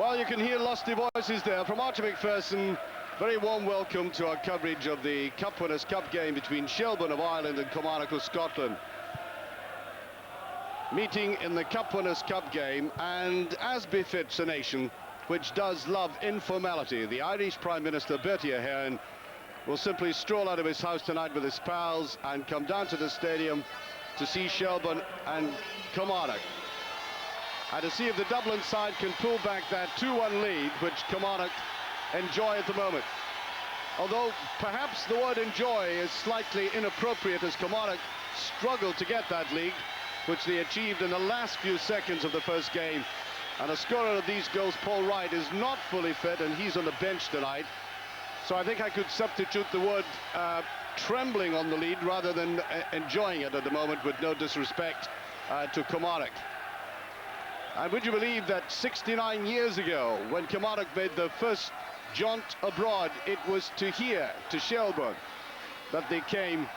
Well, you can hear lusty voices there from Archie McPherson. Very warm welcome to our coverage of the Cup Winners' Cup game between Shelbourne of Ireland and Kilmarnock of Scotland. Meeting in the Cup Winners' Cup game, and as befits a nation which does love informality, the Irish Prime Minister Bertie Ahern will simply stroll out of his house tonight with his pals and come down to the stadium to see Shelbourne and Kilmarnock, and to see if the Dublin side can pull back that 2-1 lead which Kilmarnock enjoy at the moment. Although perhaps the word enjoy is slightly inappropriate, as Kilmarnock struggled to get that lead, which they achieved in the last few seconds of the first game. And the scorer of these goals, Paul Wright, is not fully fit, and he's on the bench tonight. So I think I could substitute the word trembling on the lead rather than enjoying it at the moment, with no disrespect to Kilmarnock. And would you believe that 69 years ago, when Kilmarnock made the first jaunt abroad, it was to here, to Shelbourne, that they came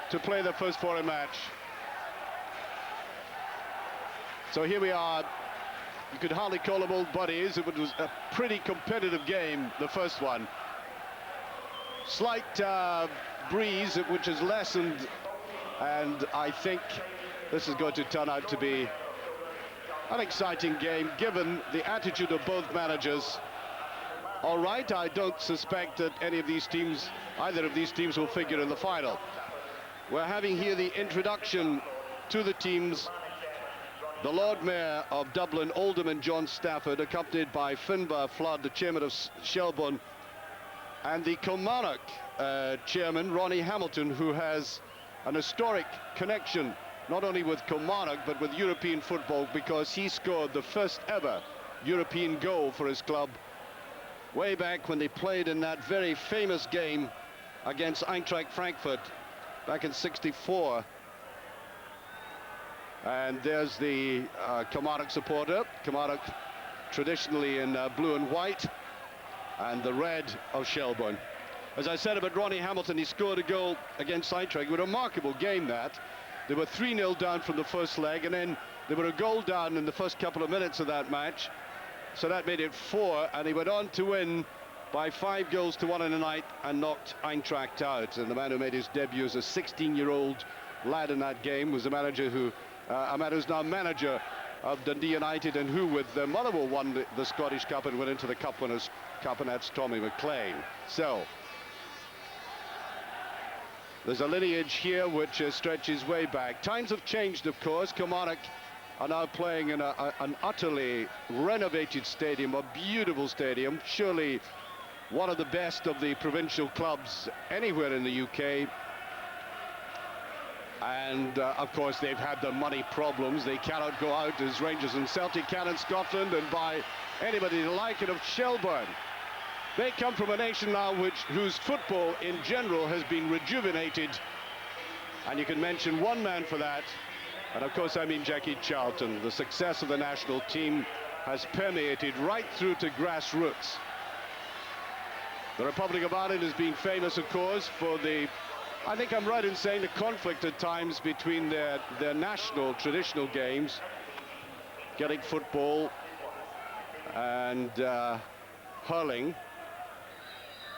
to play their first foreign match. So here we are. You could hardly call them old buddies. It was a pretty competitive game, the first one. Slight breeze, which has lessened, and I think this is going to turn out to be an exciting game, given the attitude of both managers. All right, I don't suspect that either of these teams will figure in the final. We're having here the introduction to the teams. The Lord Mayor of Dublin, Alderman John Stafford, accompanied by Finbar Flood, the chairman of Shelbourne, and the Kilmarnock chairman, Ronnie Hamilton, who has an historic connection not only with Kilmarnock but with European football, because he scored the first ever European goal for his club way back when they played in that very famous game against Eintracht Frankfurt back in '64. And there's the Kilmarnock supporter. Kilmarnock traditionally in blue and white, and the red of Shelbourne. As I said about Ronnie Hamilton, he scored a goal against Eintracht. A remarkable game that. They were 3-0 down from the first leg, and then they were a goal down in the first couple of minutes of that match. So that made it 4, and he went on to win by 5-1 in the night and knocked Eintracht out. And the man who made his debut as a 16-year-old lad in that game was a man who's now manager of Dundee United, and who, with Motherwell, won the Scottish Cup and went into the Cup Winners' Cup, and that's Tommy McLean. So there's a lineage here which stretches way back. Times have changed, of course. Kilmarnock are now playing in an utterly renovated stadium, a beautiful stadium, surely one of the best of the provincial clubs anywhere in the UK. And of course they've had the money problems. They cannot go out as Rangers and Celtic can in Scotland and buy anybody like it of Shelbourne. They come from a nation now whose football in general has been rejuvenated, and you can mention one man for that, and of course I mean Jackie Charlton. The success of the national team has permeated right through to grassroots. The Republic of Ireland has been famous, of course, for I think I'm right in saying, the conflict at times between their national traditional games, Gaelic football and hurling.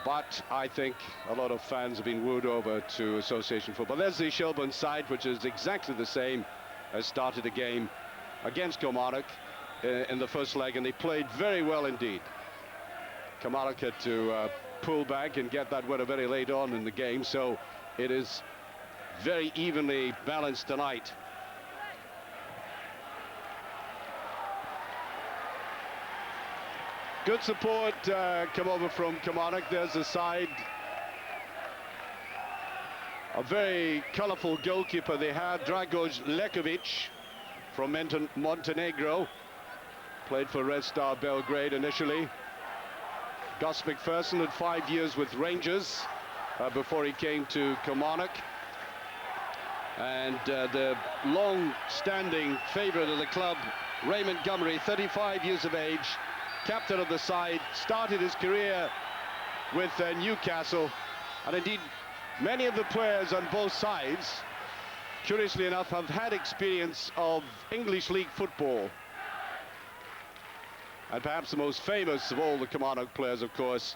But I think a lot of fans have been wooed over to association football. There's the Shelbourne side, which is exactly the same as started a game against Kilmarnock in the first leg, and they played very well indeed. Kilmarnock had to pull back and get that winner very late on in the game, so it is very evenly balanced tonight. Good support come over from Kilmarnock. There's the side. A very colourful goalkeeper they have, Dragoš Lekovic from Montenegro. Played for Red Star Belgrade initially. Gus McPherson had 5 years with Rangers before he came to Kilmarnock. And the long-standing favourite of the club, Ray Montgomery, 35 years of age, captain of the side, started his career with Newcastle, and indeed many of the players on both sides, curiously enough, have had experience of English League football. And perhaps the most famous of all the Kilmarnock players, of course,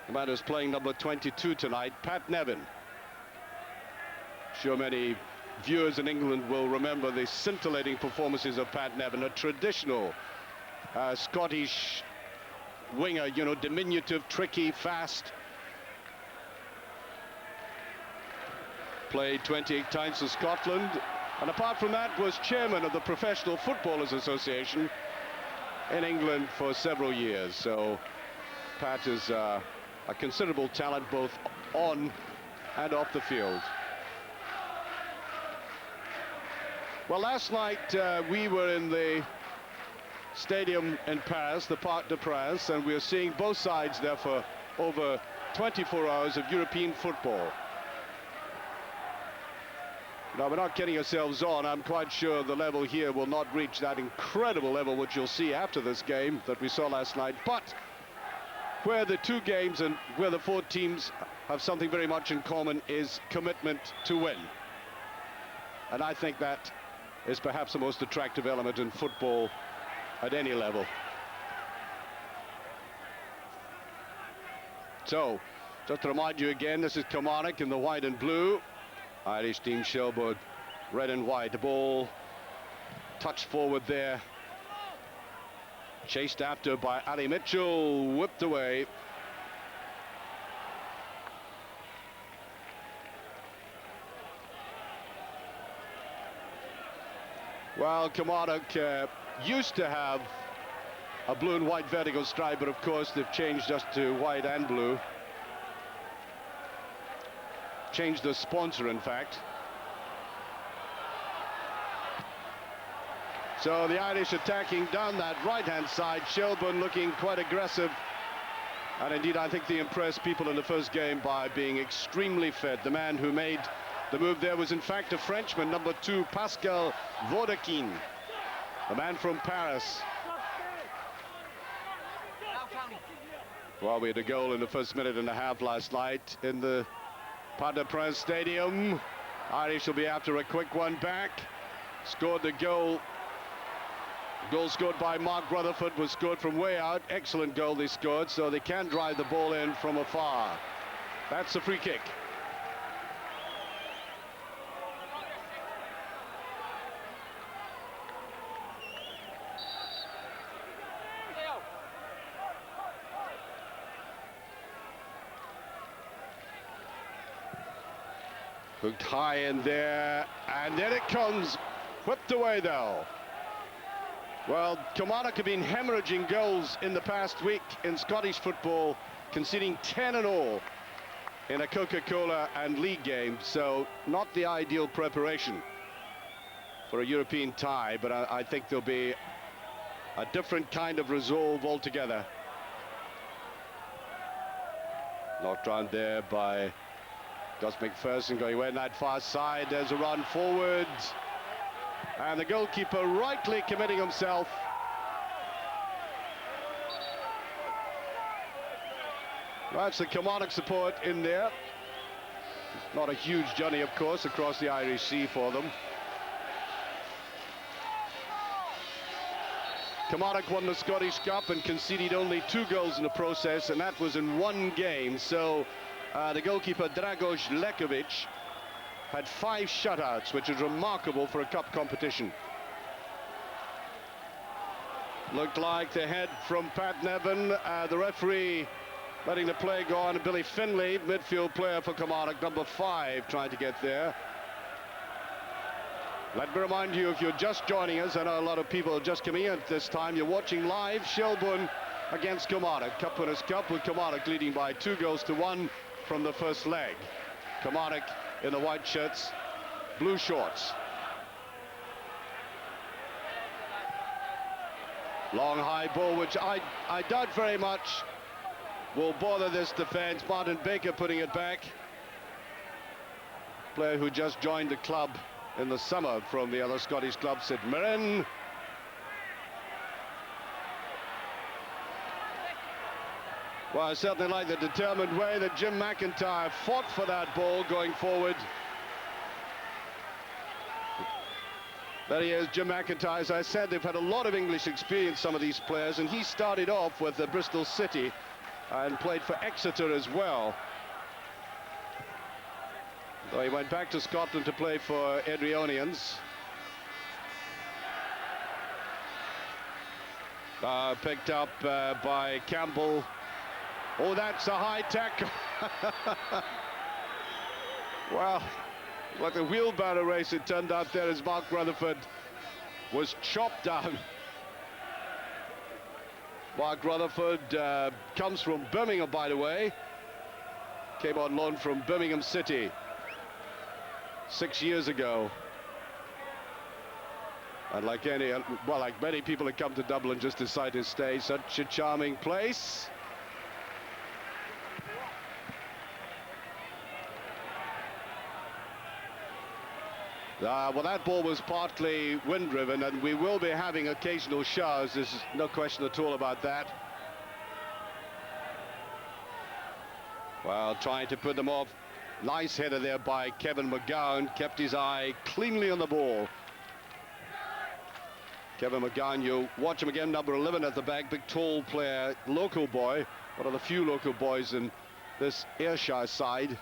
the man who's playing number 22 tonight, Pat Nevin. Sure many viewers in England will remember the scintillating performances of Pat Nevin, a traditional Scottish winger, you know, diminutive, tricky, fast. Played 28 times for Scotland, and apart from that was chairman of the Professional Footballers Association in England for several years. So Pat is a considerable talent both on and off the field. Well, last night we were in the stadium in Paris, the Parc des Princes, and we were seeing both sides there for over 24 hours of European football. Now, we're not getting ourselves on. I'm quite sure the level here will not reach that incredible level which you'll see after this game that we saw last night. But where the two games and where the four teams have something very much in common is commitment to win. And I think that is perhaps the most attractive element in football at any level. So, just to remind you again, this is Kilmarnock in the white and blue. Irish team Shelbourne, red and white. The ball touched forward there. Chased after by Ali Mitchell, whipped away. Well, Kilmarnock used to have a blue and white vertical stripe, but of course they've changed just to white and blue. Changed the sponsor, in fact. So the Irish attacking down that right-hand side. Shelbourne looking quite aggressive. And indeed, I think they impressed people in the first game by being extremely fit. The man who made the move there was, in fact, a Frenchman, number 2, Pascal Vaudequin, the man from Paris. Well, we had a goal in the first minute and a half last night in the Parc des Princes Stadium. Irish will be after a quick one back. Scored the goal. Goal scored by Mark Rutherford was scored from way out. Excellent goal they scored, so they can drive the ball in from afar. That's a free kick. Hooked high in there, and then it comes, whipped away though. Well, Kilmarnock have been hemorrhaging goals in the past week in Scottish football, conceding 10 in all in a Coca-Cola and league game, so not the ideal preparation for a European tie, but I think there'll be a different kind of resolve altogether. Knocked round there by Gus McPherson, going away on that far side. There's a run forward, and the goalkeeper rightly committing himself. That's the Kilmarnock support in there. Not a huge journey, of course, across the Irish Sea for them. Kilmarnock won the Scottish Cup and conceded only 2 goals in the process, and that was in 1 game. So the goalkeeper Dragoš Lekovic had 5 shutouts, which is remarkable for a cup competition. Looked like the head from Pat Nevin. The referee letting the play go on. Billy Finlay, midfield player for Kilmarnock, number 5, trying to get there. Let me remind you, if you're just joining us, I know a lot of people are just coming in at this time, you're watching live Shelbourne against Kilmarnock. Cup Winners' Cup, with Kilmarnock leading by 2 goals to 1 from the first leg. Kilmarnock in the white shirts, blue shorts. Long high ball, which I doubt very much will bother this defense. Martin Baker putting it back. Player who just joined the club in the summer from the other Scottish club, Sid Mirren. Well, I certainly like the determined way that Jim McIntyre fought for that ball going forward. There he is, Jim McIntyre. As I said, they've had a lot of English experience, some of these players, and he started off with Bristol City and played for Exeter as well. So he went back to Scotland to play for Edrionians. Picked up by Campbell. Oh, that's a high tackle. Well, like a wheelbarrow race it turned out there as Mark Rutherford was chopped down. Mark Rutherford comes from Birmingham, by the way. Came on loan from Birmingham City 6 years ago. And like many people that come to Dublin just decide to stay. Such a charming place. Well, that ball was partly wind-driven, and we will be having occasional showers. There's no question at all about that. Well, trying to put them off. Nice header there by Kevin McGowan. Kept his eye cleanly on the ball. Kevin McGowan, you watch him again, number 11 at the back, big tall player, local boy, one of the few local boys in this Ayrshire side.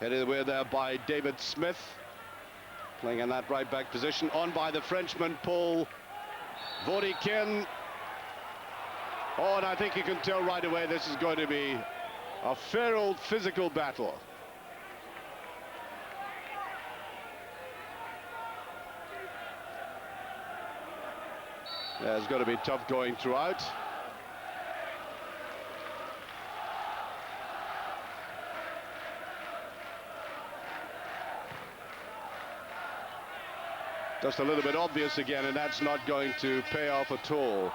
Headed away there by David Smith, playing in that right back position, on by the Frenchman Paul Vaudekin. Oh, and I think you can tell right away this is going to be a fair old physical battle. Yeah, it's going to be tough going throughout. Just a little bit obvious again, and that's not going to pay off at all.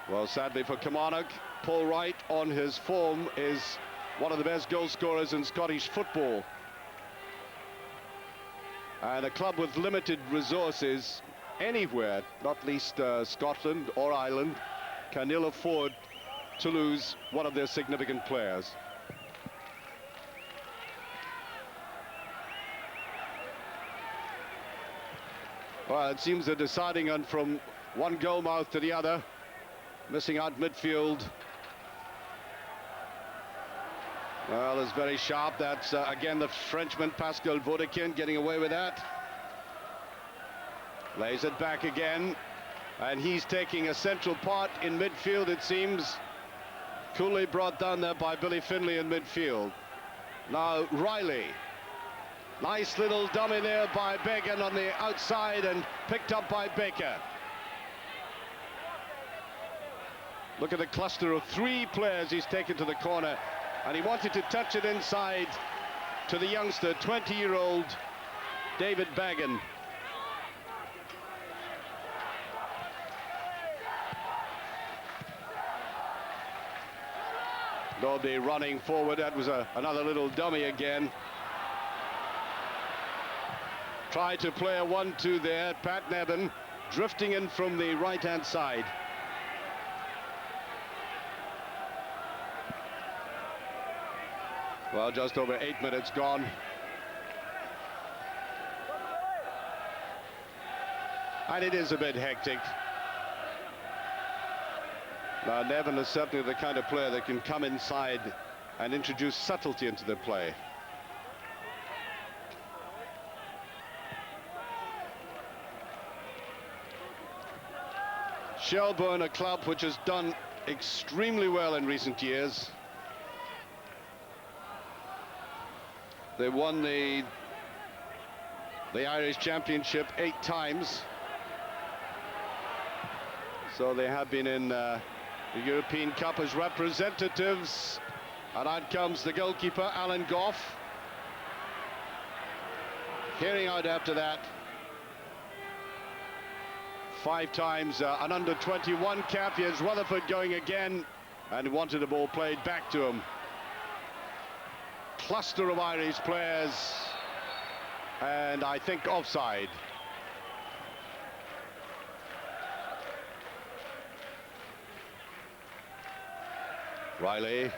Well, sadly for Kilmarnock, Paul Wright, on his form, is one of the best goal scorers in Scottish football. And a club with limited resources anywhere, not least Scotland or Ireland, can ill afford to lose one of their significant players. Well, it seems they're deciding on from one goal mouth to the other, missing out midfield. Well, it's very sharp. That's again the Frenchman Pascal Vaudekin getting away with that. Lays it back again, and he's taking a central part in midfield, it seems. Coolly brought down there by Billy Finlay in midfield. Now Riley. Nice little dummy there by Began on the outside and picked up by Baker. Look at the cluster of three players he's taken to the corner, and he wanted to touch it inside to the youngster, 20-year-old David Bagan. Nobody running forward. That was another little dummy again. Tried to play a 1-2 there. Pat Nevin drifting in from the right-hand side. Well, just over 8 minutes gone. And it is a bit hectic. Now, Nevin is certainly the kind of player that can come inside and introduce subtlety into the play. Shelbourne, a club which has done extremely well in recent years. They won the Irish Championship 8 times. So they have been in the European Cup as representatives. And out comes the goalkeeper, Alan Goff. Hearing out after that. 5 times an under-21 cap. Here's Rutherford going again and wanted the ball played back to him. Cluster of Irish players, and I think offside. Riley.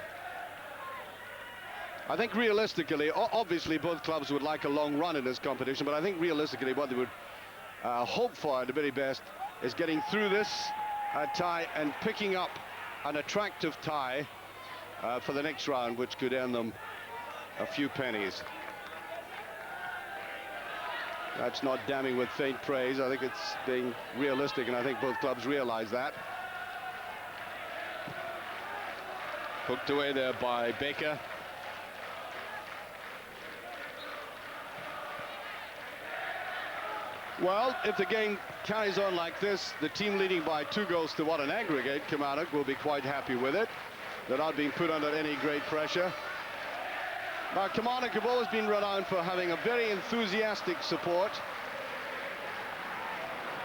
I think realistically, obviously both clubs would like a long run in this competition, but I think realistically what they would hope for at the very best is getting through this tie and picking up an attractive tie for the next round, which could earn them a few pennies. That's not damning with faint praise. I think it's being realistic, and I think both clubs realize that. Hooked away there by Baker. Well, if the game carries on like this, the team leading by 2 goals to 1 in aggregate, Kilmarnock, will be quite happy with it. They're not being put under any great pressure. Now, Kilmarnock have always been renowned for having a very enthusiastic support,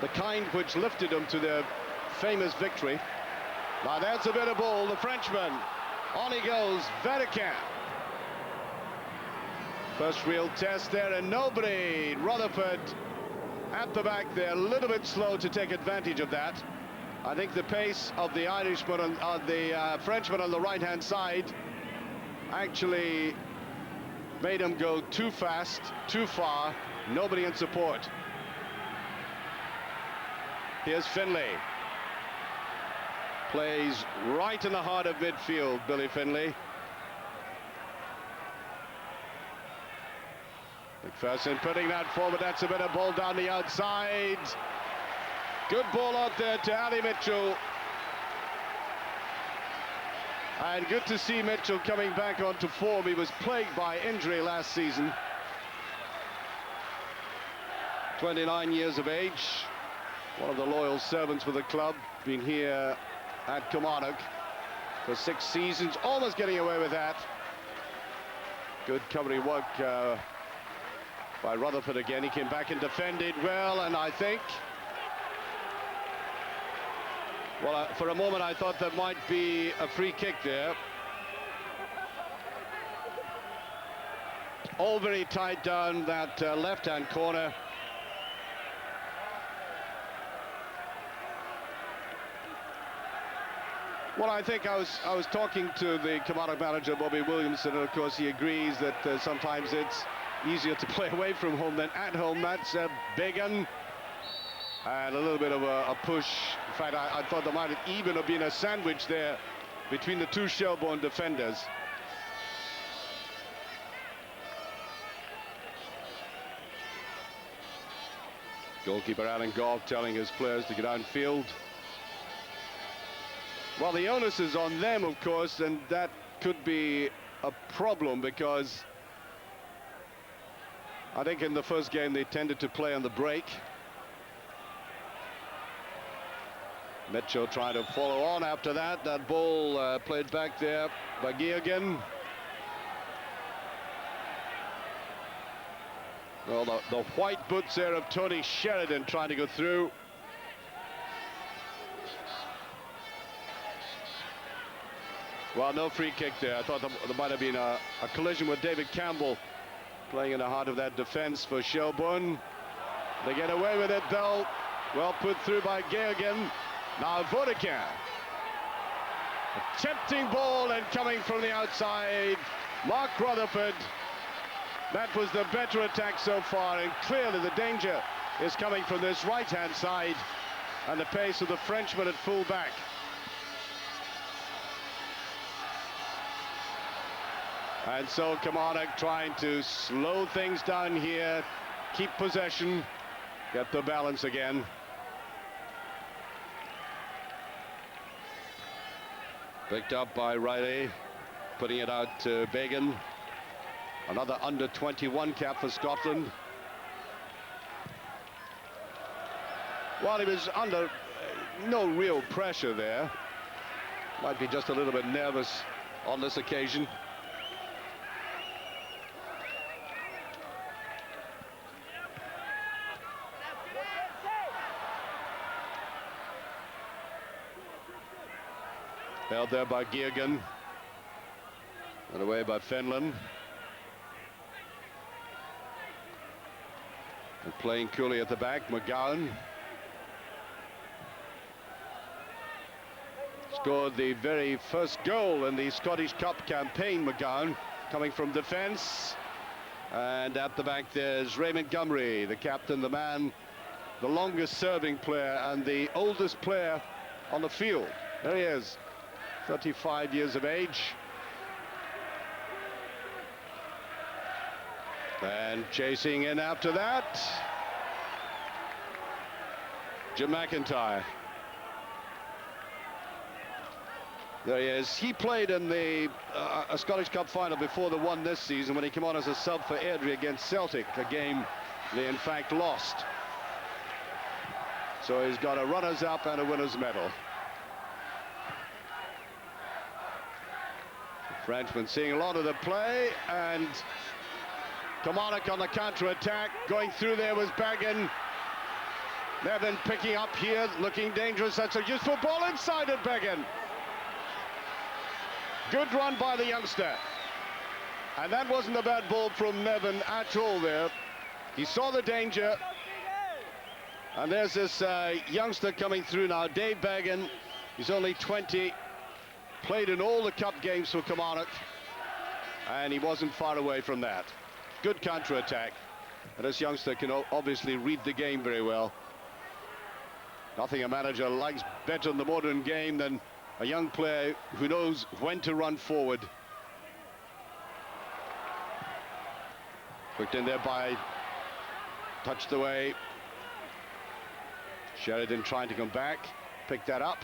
the kind which lifted them to their famous victory. Now, that's a bit of ball. The Frenchman, on he goes, Vatican. First real test there, and nobody. Rutherford at the back there, a little bit slow to take advantage of that. I think the pace of the Irishman and the Frenchman on the right-hand side actually made him go too fast, too far, nobody in support. Here's Finlay. Plays right in the heart of midfield, Billy Finlay. McPherson putting that forward. That's a bit of ball down the outside. Good ball out there to Ali Mitchell. And good to see Mitchell coming back onto form. He was plagued by injury last season. 29 years of age. One of the loyal servants for the club. Been here at Kilmarnock for 6 seasons. Almost getting away with that. Good covering work by Rutherford again. He came back and defended well, and I think, well, for a moment I thought there might be a free kick there. All very tight down that left-hand corner. Well, I think I was talking to the Kilmarnock manager, Bobby Williamson, and of course he agrees that sometimes it's easier to play away from home than at home. That's Bagan. And a little bit of a push. In fact, I thought there might have even have been a sandwich there between the 2 Shelbourne defenders. Goalkeeper Alan Goff telling his players to get downfield. Well, the onus is on them, of course, and that could be a problem because I think in the first game they tended to play on the break. Mitchell trying to follow on after that. That ball played back there by Geoghegan. Well, the white boots there of Tony Sheridan trying to go through. Well, no free kick there. I thought there might have been a collision with David Campbell playing in the heart of that defense for Shelbourne. They get away with it, though. Well put through by Geoghegan. Now Vatican. A tempting ball and coming from the outside. Mark Rutherford. That was the better attack so far, and clearly the danger is coming from this right-hand side and the pace of the Frenchman at full back. And so Kilmarnock trying to slow things down here, keep possession, get the balance again. Picked up by Riley, putting it out to Bagan. Another under-21 cap for Scotland. Well, he was under no real pressure there. Might be just a little bit nervous on this occasion. Held there by Geoghegan. And away by Fenlon. And playing coolly at the back, McGowan. Scored the very first goal in the Scottish Cup campaign, McGowan, coming from defence. And at the back there's Ray Montgomery, the captain, the man, the longest serving player and the oldest player on the field. There he is, 35 years of age. And chasing in after that, Jim McIntyre. There he is. He played in the a Scottish Cup final before the one this season when he came on as a sub for Airdrie against Celtic, a game they in fact lost. So he's got a runners-up and a winner's medal. The Frenchman seeing a lot of the play, and Kilmarnock on the counter-attack. Going through there was Baggin. Nevin picking up here, looking dangerous. That's a useful ball inside at Baggin. Good run by the youngster. And that wasn't a bad ball from Nevin at all there. He saw the danger. And there's this youngster coming through now, Dave Baggin. He's only 20, played in all the cup games for Kilmarnock, and he wasn't far away from that. Good counter-attack. And this youngster can obviously read the game very well. Nothing a manager likes better in the modern game than a young player who knows when to run forward. Hooked in there by, touched away. Sheridan trying to come back, pick that up.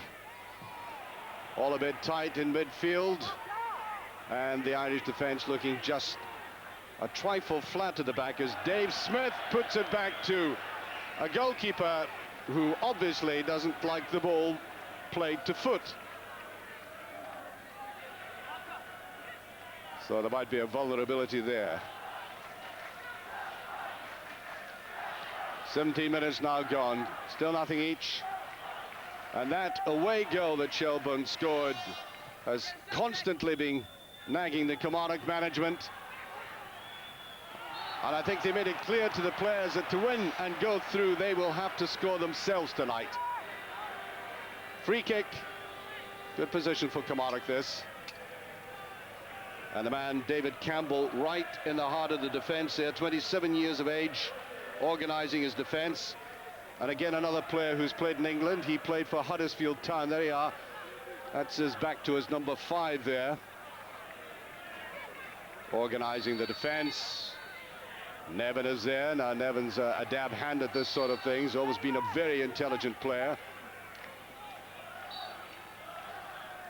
All a bit tight in midfield. And the Irish defence looking just a trifle flat at the back as Dave Smith puts it back to a goalkeeper who obviously doesn't like the ball played to foot. So there might be a vulnerability there. 17 minutes now gone, still nothing each. And that away goal that Shelbourne scored has constantly been nagging the Kilmarnock management. And I think they made it clear to the players that to win and go through, they will have to score themselves tonight. Free kick, good position for Kilmarnock this. And the man, David Campbell, right in the heart of the defence there, 27 years of age, organising his defence. And again, another player who's played in England. He played for Huddersfield Town. There you are. That's his back to his number 5 there. Organising the defence. Nevin is there. Now, Nevin's a dab hand at this sort of thing. He's always been a very intelligent player.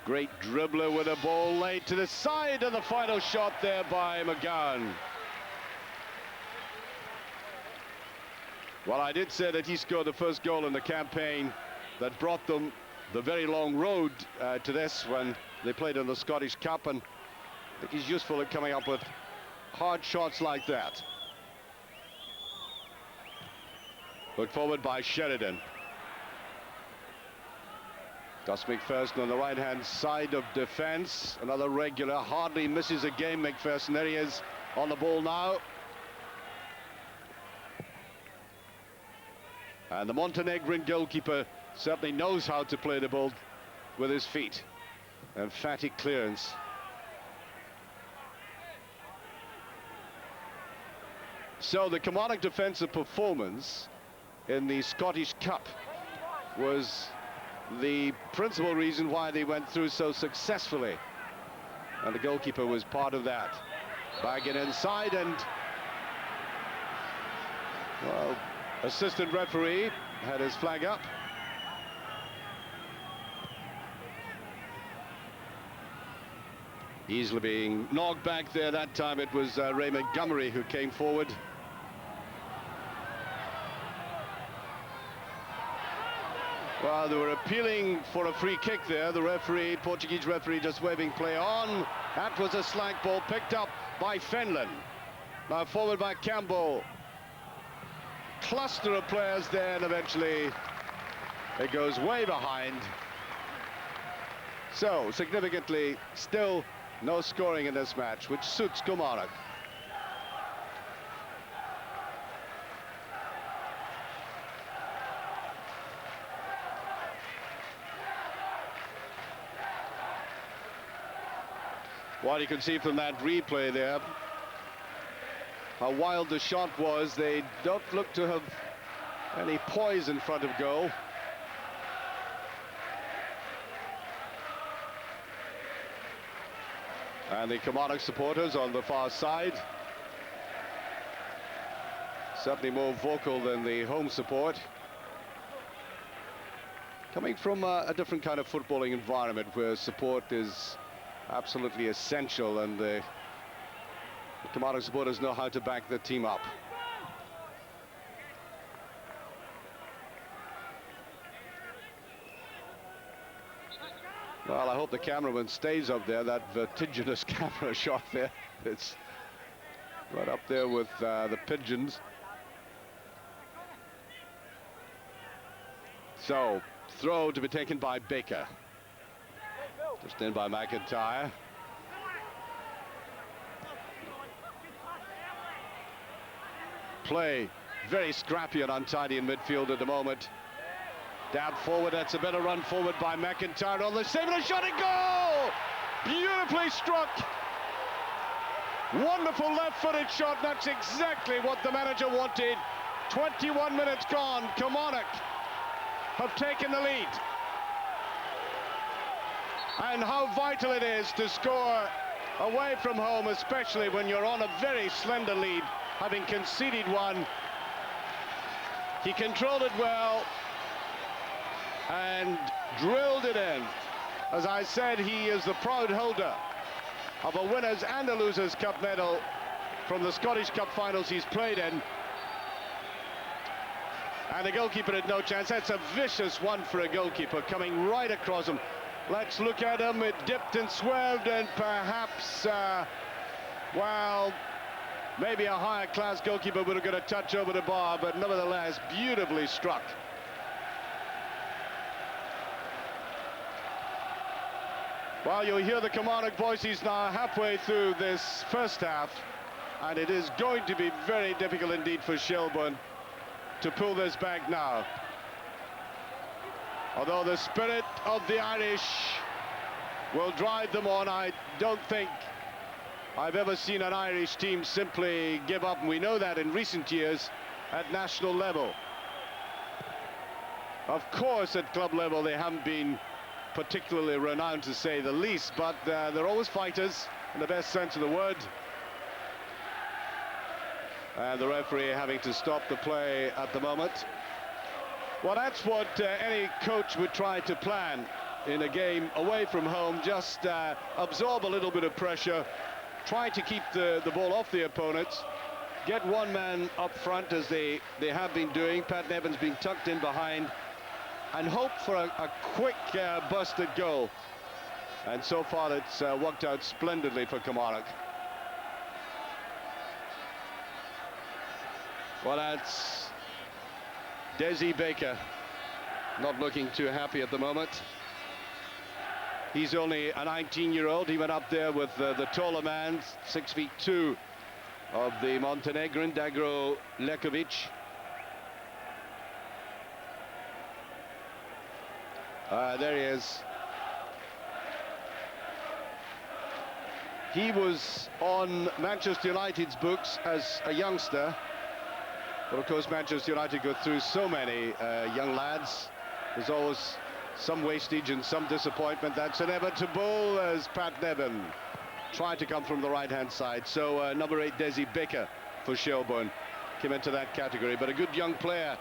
Great dribbler with a ball laid to the side, and the final shot there by McGowan. Well, I did say that he scored the first goal in the campaign that brought them the very long road to this when they played in the Scottish Cup, and I think he's useful at coming up with hard shots like that. Put forward by Sheridan. Gus McPherson on the right-hand side of defence. Another regular, hardly misses a game, McPherson. There he is on the ball now. And the Montenegrin goalkeeper certainly knows how to play the ball with his feet. Emphatic clearance. So the Kilmarnock defensive performance in the Scottish Cup was the principal reason why they went through so successfully. And the goalkeeper was part of that. Baggin inside, and well, assistant referee had his flag up. Easily being knocked back there. That time it was Ray Montgomery who came forward. Well, they were appealing for a free kick there. The referee, Portuguese referee, just waving play on. That was a slack ball picked up by Fenlon. Now forward by Campbell. Cluster of players there, and eventually it goes way behind. So, significantly, still no scoring in this match, which suits Kilmarnock. What you can see from that replay there, how wild the shot was. They don't look to have any poise in front of goal. And the Kilmarnock supporters on the far side, certainly more vocal than the home support. Coming from a different kind of footballing environment where support is absolutely essential, and the Kilmarnock supporters know how to back the team up. Well, I hope the cameraman stays up there. That vertiginous camera shot there, it's right up there with the pigeons. So, throw to be taken by Baker. Just in by McIntyre. Play very scrappy and untidy in midfield at the moment. Dab forward, that's a better run forward by McIntyre on the save, and a shot and goal! Beautifully struck. Wonderful left-footed shot. That's exactly what the manager wanted. 21 minutes gone. Kilmarnock have taken the lead. And how vital it is to score away from home, especially when you're on a very slender lead, having conceded one. He controlled it well and drilled it in. As I said, he is the proud holder of a Winners' and a Losers' Cup medal from the Scottish Cup finals he's played in. And the goalkeeper had no chance. That's a vicious one for a goalkeeper, coming right across him. Let's look at him. It dipped and swerved, and perhaps, well, maybe a higher class goalkeeper would have got a touch over the bar, but nevertheless, beautifully struck. Well, you'll hear the Kilmarnock voices now halfway through this first half, and it is going to be very difficult indeed for Shelbourne to pull this back now. Although the spirit of the Irish will drive them on, I don't think I've ever seen an Irish team simply give up, and we know that in recent years at national level. Of course, at club level, they haven't been particularly renowned, to say the least, but they're always fighters in the best sense of the word. And the referee having to stop the play at the moment. Well, that's what any coach would try to plan in a game away from home. Just absorb a little bit of pressure, try to keep the ball off the opponents, get one man up front as they have been doing. Pat Nevins being tucked in behind, and hope for a quick busted goal. And so far it's worked out splendidly for Kilmarnock. Well, that's Desi Baker, not looking too happy at the moment. He's only a 19-year-old. He went up there with the taller man, 6'2", of the Montenegrin, Dagro Lekovic. There he is. He was on Manchester United's books as a youngster. But of course, Manchester United go through so many young lads. There's always some wastage and some disappointment. That's inevitable as Pat Nevin tried to come from the right-hand side. So number 8, Desi Baker for Shelbourne came into that category, but a good young player.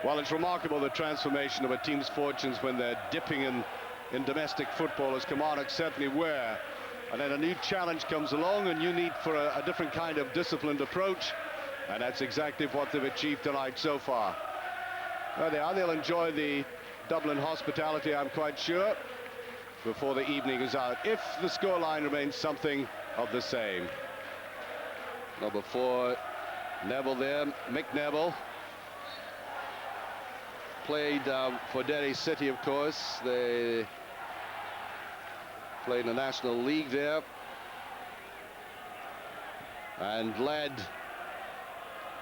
Well, it's remarkable, the transformation of a team's fortunes when they're dipping in domestic football, as Kilmarnock certainly were. And then a new challenge comes along, and you need for a different kind of disciplined approach. And that's exactly what they've achieved tonight so far. There they are. They'll enjoy the Dublin hospitality, I'm quite sure, before the evening is out, if the scoreline remains something of the same. Number 4, Neville there, Mick Neville. Played for Derry City, of course. They played in the National League there and led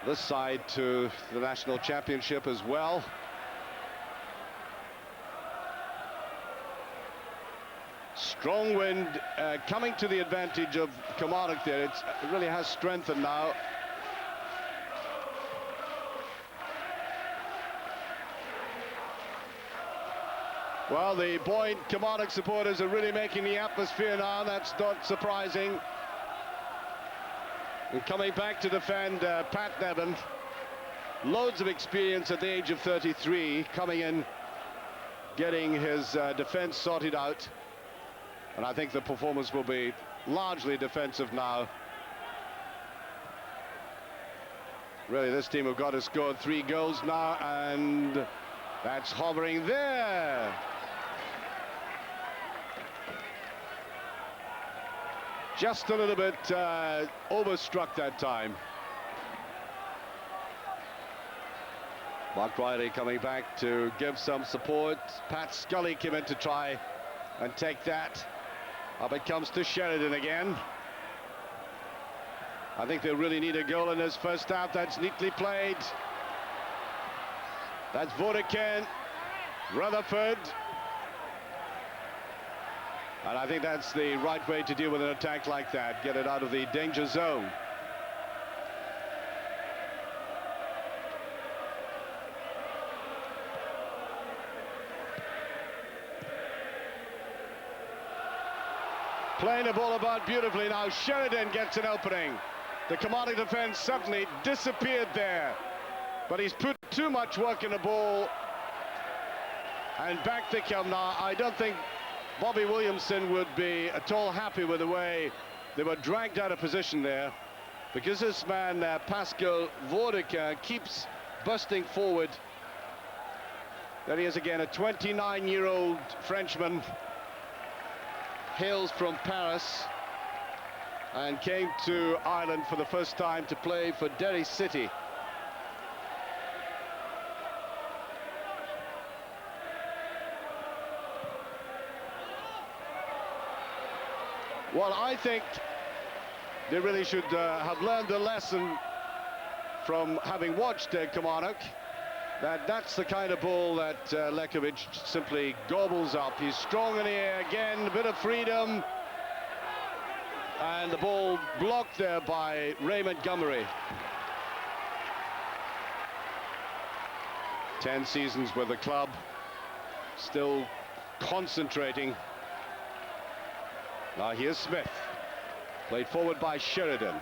this side to the national championship as well. Strong wind coming to the advantage of Kilmarnock there. It really has strengthened now. Well, the buoyant Kilmarnock supporters are really making the atmosphere now. That's not surprising. And coming back to defend Pat Nevin. Loads of experience at the age of 33, coming in, getting his defence sorted out. And I think the performance will be largely defensive now. Really, this team have got to score 3 goals now, and that's hovering there. Just a little bit overstruck that time. Mark Riley coming back to give some support. Pat Scully came in to try and take that. Up it comes to Sheridan again. I think they really need a goal in this first half. That's neatly played. That's Vodeken, Rutherford. And I think that's the right way to deal with an attack like that. Get it out of the danger zone. Playing the ball about beautifully now. Sheridan gets an opening. The Kilmarnock defence suddenly disappeared there. But he's put too much work in the ball. And back they come now. I don't think Bobby Williamson would be at all happy with the way they were dragged out of position there, because this man, Pascal Vodeka, keeps busting forward. There he is again, a 29-year-old Frenchman, hails from Paris and came to Ireland for the first time to play for Derry City. Well, I think they really should have learned a lesson from having watched Kilmarnock, that's the kind of ball that Lekovic simply gobbles up. He's strong in the air again, a bit of freedom, and the ball blocked there by Ray Montgomery. 10 seasons with the club, still concentrating. Now here's Smith, played forward by Sheridan.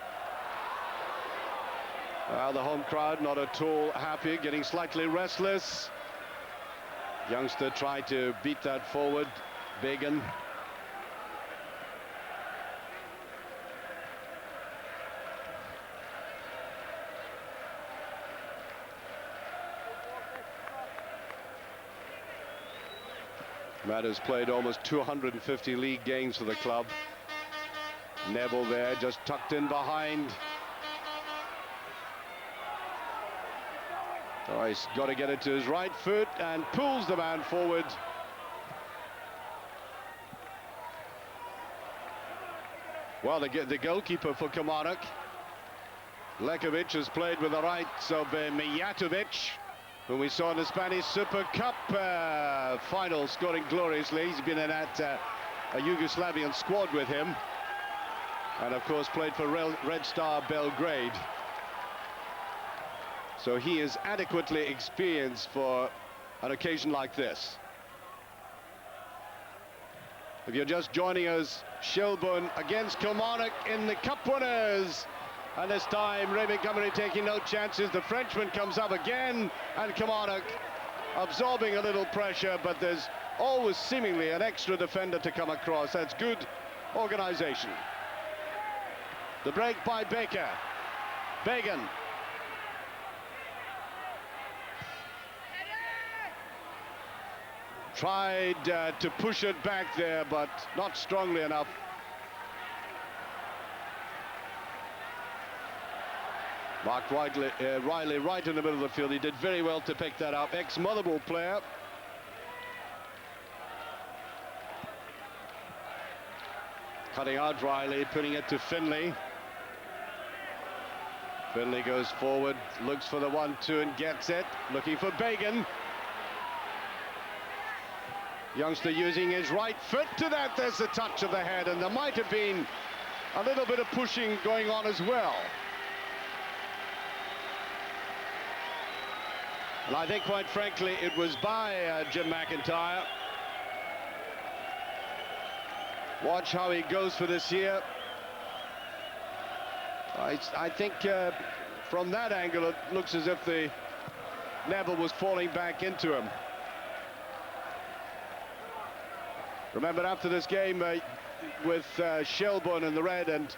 Well, the home crowd not at all happy, getting slightly restless. Youngster tried to beat that forward, Bagan. Matt has played almost 250 league games for the club. Neville there, just tucked in behind. Oh, he's got to get it to his right foot and pulls the man forward. Well, the goalkeeper for Kilmarnock, Lekovic, has played with the rights of Mijatovic, whom we saw in the Spanish Super Cup final, scoring gloriously. He's been in at a Yugoslavian squad with him, and of course played for Red Star Belgrade. So he is adequately experienced for an occasion like this. If you're just joining us, Shelbourne against Kilmarnock in the Cup winners. And this time, Ray Montgomery taking no chances. The Frenchman comes up again, and Kilmarnock absorbing a little pressure, but there's always seemingly an extra defender to come across. That's good organisation. The break by Baker. Bagan. Tried to push it back there, but not strongly enough. Mark Riley right in the middle of the field. He did very well to pick that up. Ex-Motherwell player. Cutting out Riley, putting it to Finlay. Finley goes forward, looks for the 1-2 and gets it. Looking for Bagan. Youngster using his right foot to that. There's the touch of the head, and there might have been a little bit of pushing going on as well. And I think, quite frankly, it was by Jim McIntyre. Watch how he goes for this here. I think from that angle, it looks as if the Neville was falling back into him. Remember, after this game, with Shelbourne in the red and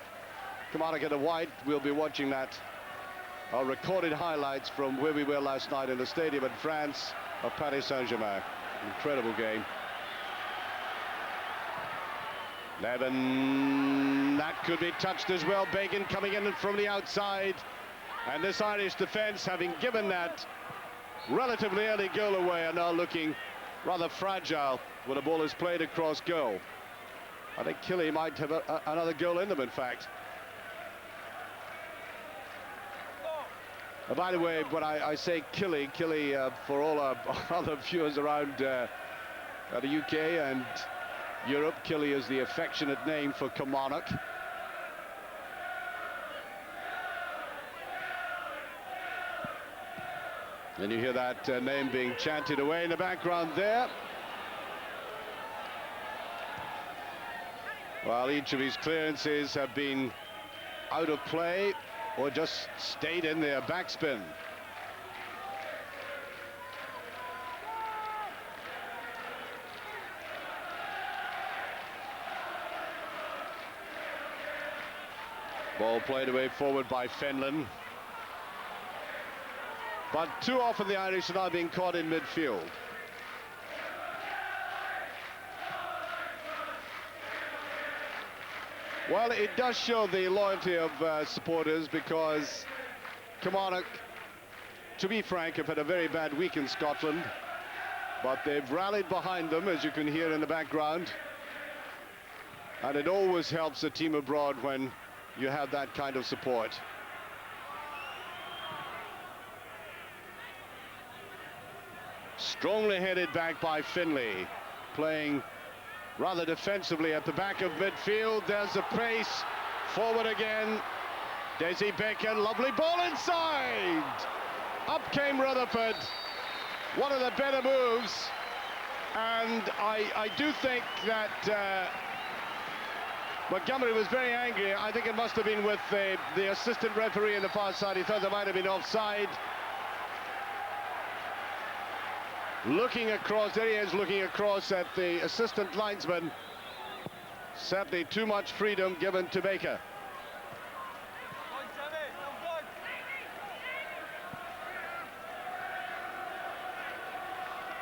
Kilmarnock in the white, we'll be watching that. Our recorded highlights from where we were last night in the stadium in France of Paris Saint-Germain. Incredible game. Levin, that could be touched as well. Bagan coming in from the outside. And this Irish defence, having given that relatively early goal away, are now looking rather fragile when the ball is played across goal. I think Killy might have another goal in them, in fact. By the way, when I say Killy, for all our other viewers around the UK and Europe, Killy is the affectionate name for Kilmarnock. And you hear that name being chanted away in the background there. While each of his clearances have been out of play or just stayed in their backspin. Ball played away forward by Fenlon. But too often the Irish are now being caught in midfield. Well, it does show the loyalty of supporters, because Kilmarnock, to be frank, have had a very bad week in Scotland. But they've rallied behind them, as you can hear in the background. And it always helps a team abroad when you have that kind of support. Strongly headed back by Finlay, playing rather defensively at the back of midfield. There's the pace, forward again. Desi Bacon, lovely ball inside. Up came Rutherford, one of the better moves. And I do think that Montgomery was very angry. I think it must have been with the assistant referee on the far side. He thought there might have been offside. Looking across, there he is, looking across at the assistant linesman. Certainly too much freedom given to Baker.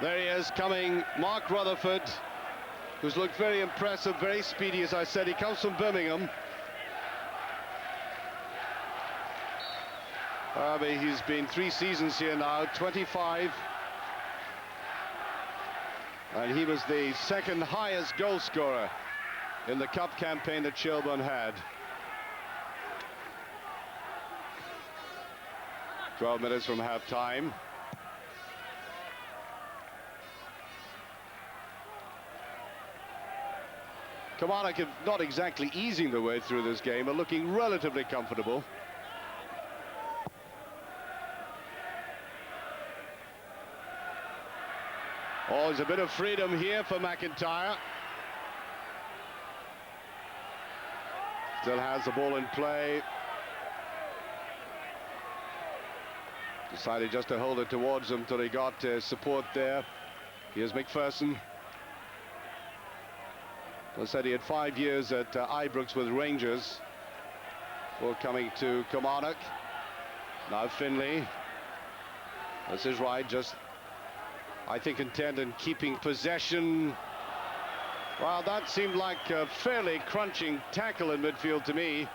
There he is coming, Mark Rutherford, who's looked very impressive, very speedy, as I said. He comes from Birmingham. He's been 3 seasons here now, 25. And he was the second highest goal scorer in the cup campaign that Shelbourne had. 12 minutes from half-time. Kilmarnock are not exactly easing the way through this game, but looking relatively comfortable. Oh, there's a bit of freedom here for McIntyre. Still has the ball in play. Decided just to hold it towards him till he got support there. Here's McPherson. I said he had 5 years at Ibrox with Rangers before coming to Kilmarnock. Now Finlay. This is right, just I think intent in keeping possession. Well, that seemed like a fairly crunching tackle in midfield to me.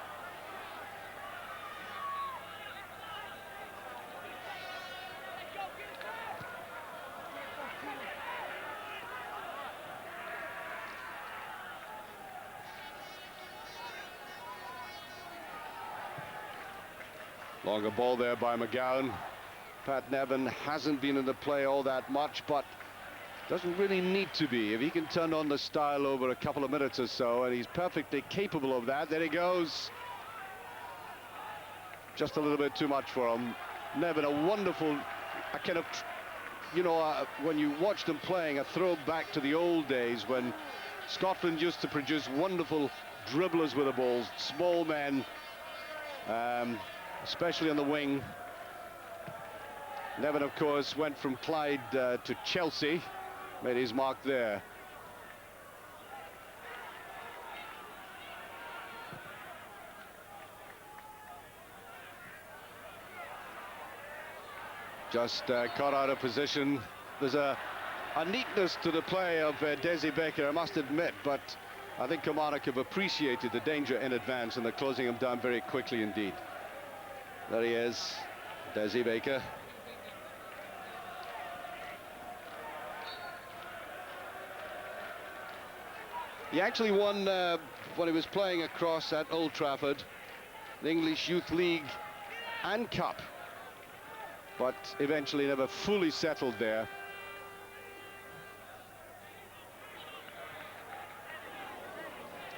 Longer ball there by McGowan. Pat Nevin hasn't been in the play all that much, but doesn't really need to be. If he can turn on the style over a couple of minutes or so, and he's perfectly capable of that. There he goes. Just a little bit too much for him. Nevin, a wonderful, a kind of, you know, when you watch them playing, a throwback to the old days when Scotland used to produce wonderful dribblers with the balls, small men, especially on the wing. Nevin, of course, went from Clyde to Chelsea, made his mark there. Just caught out of position. There's a neatness to the play of Desi Baker, I must admit, but I think Kilmarnock have appreciated the danger in advance and they're closing him down very quickly indeed. There he is, Desi Baker. He actually won when he was playing across at Old Trafford, the English Youth League and Cup, but eventually never fully settled there.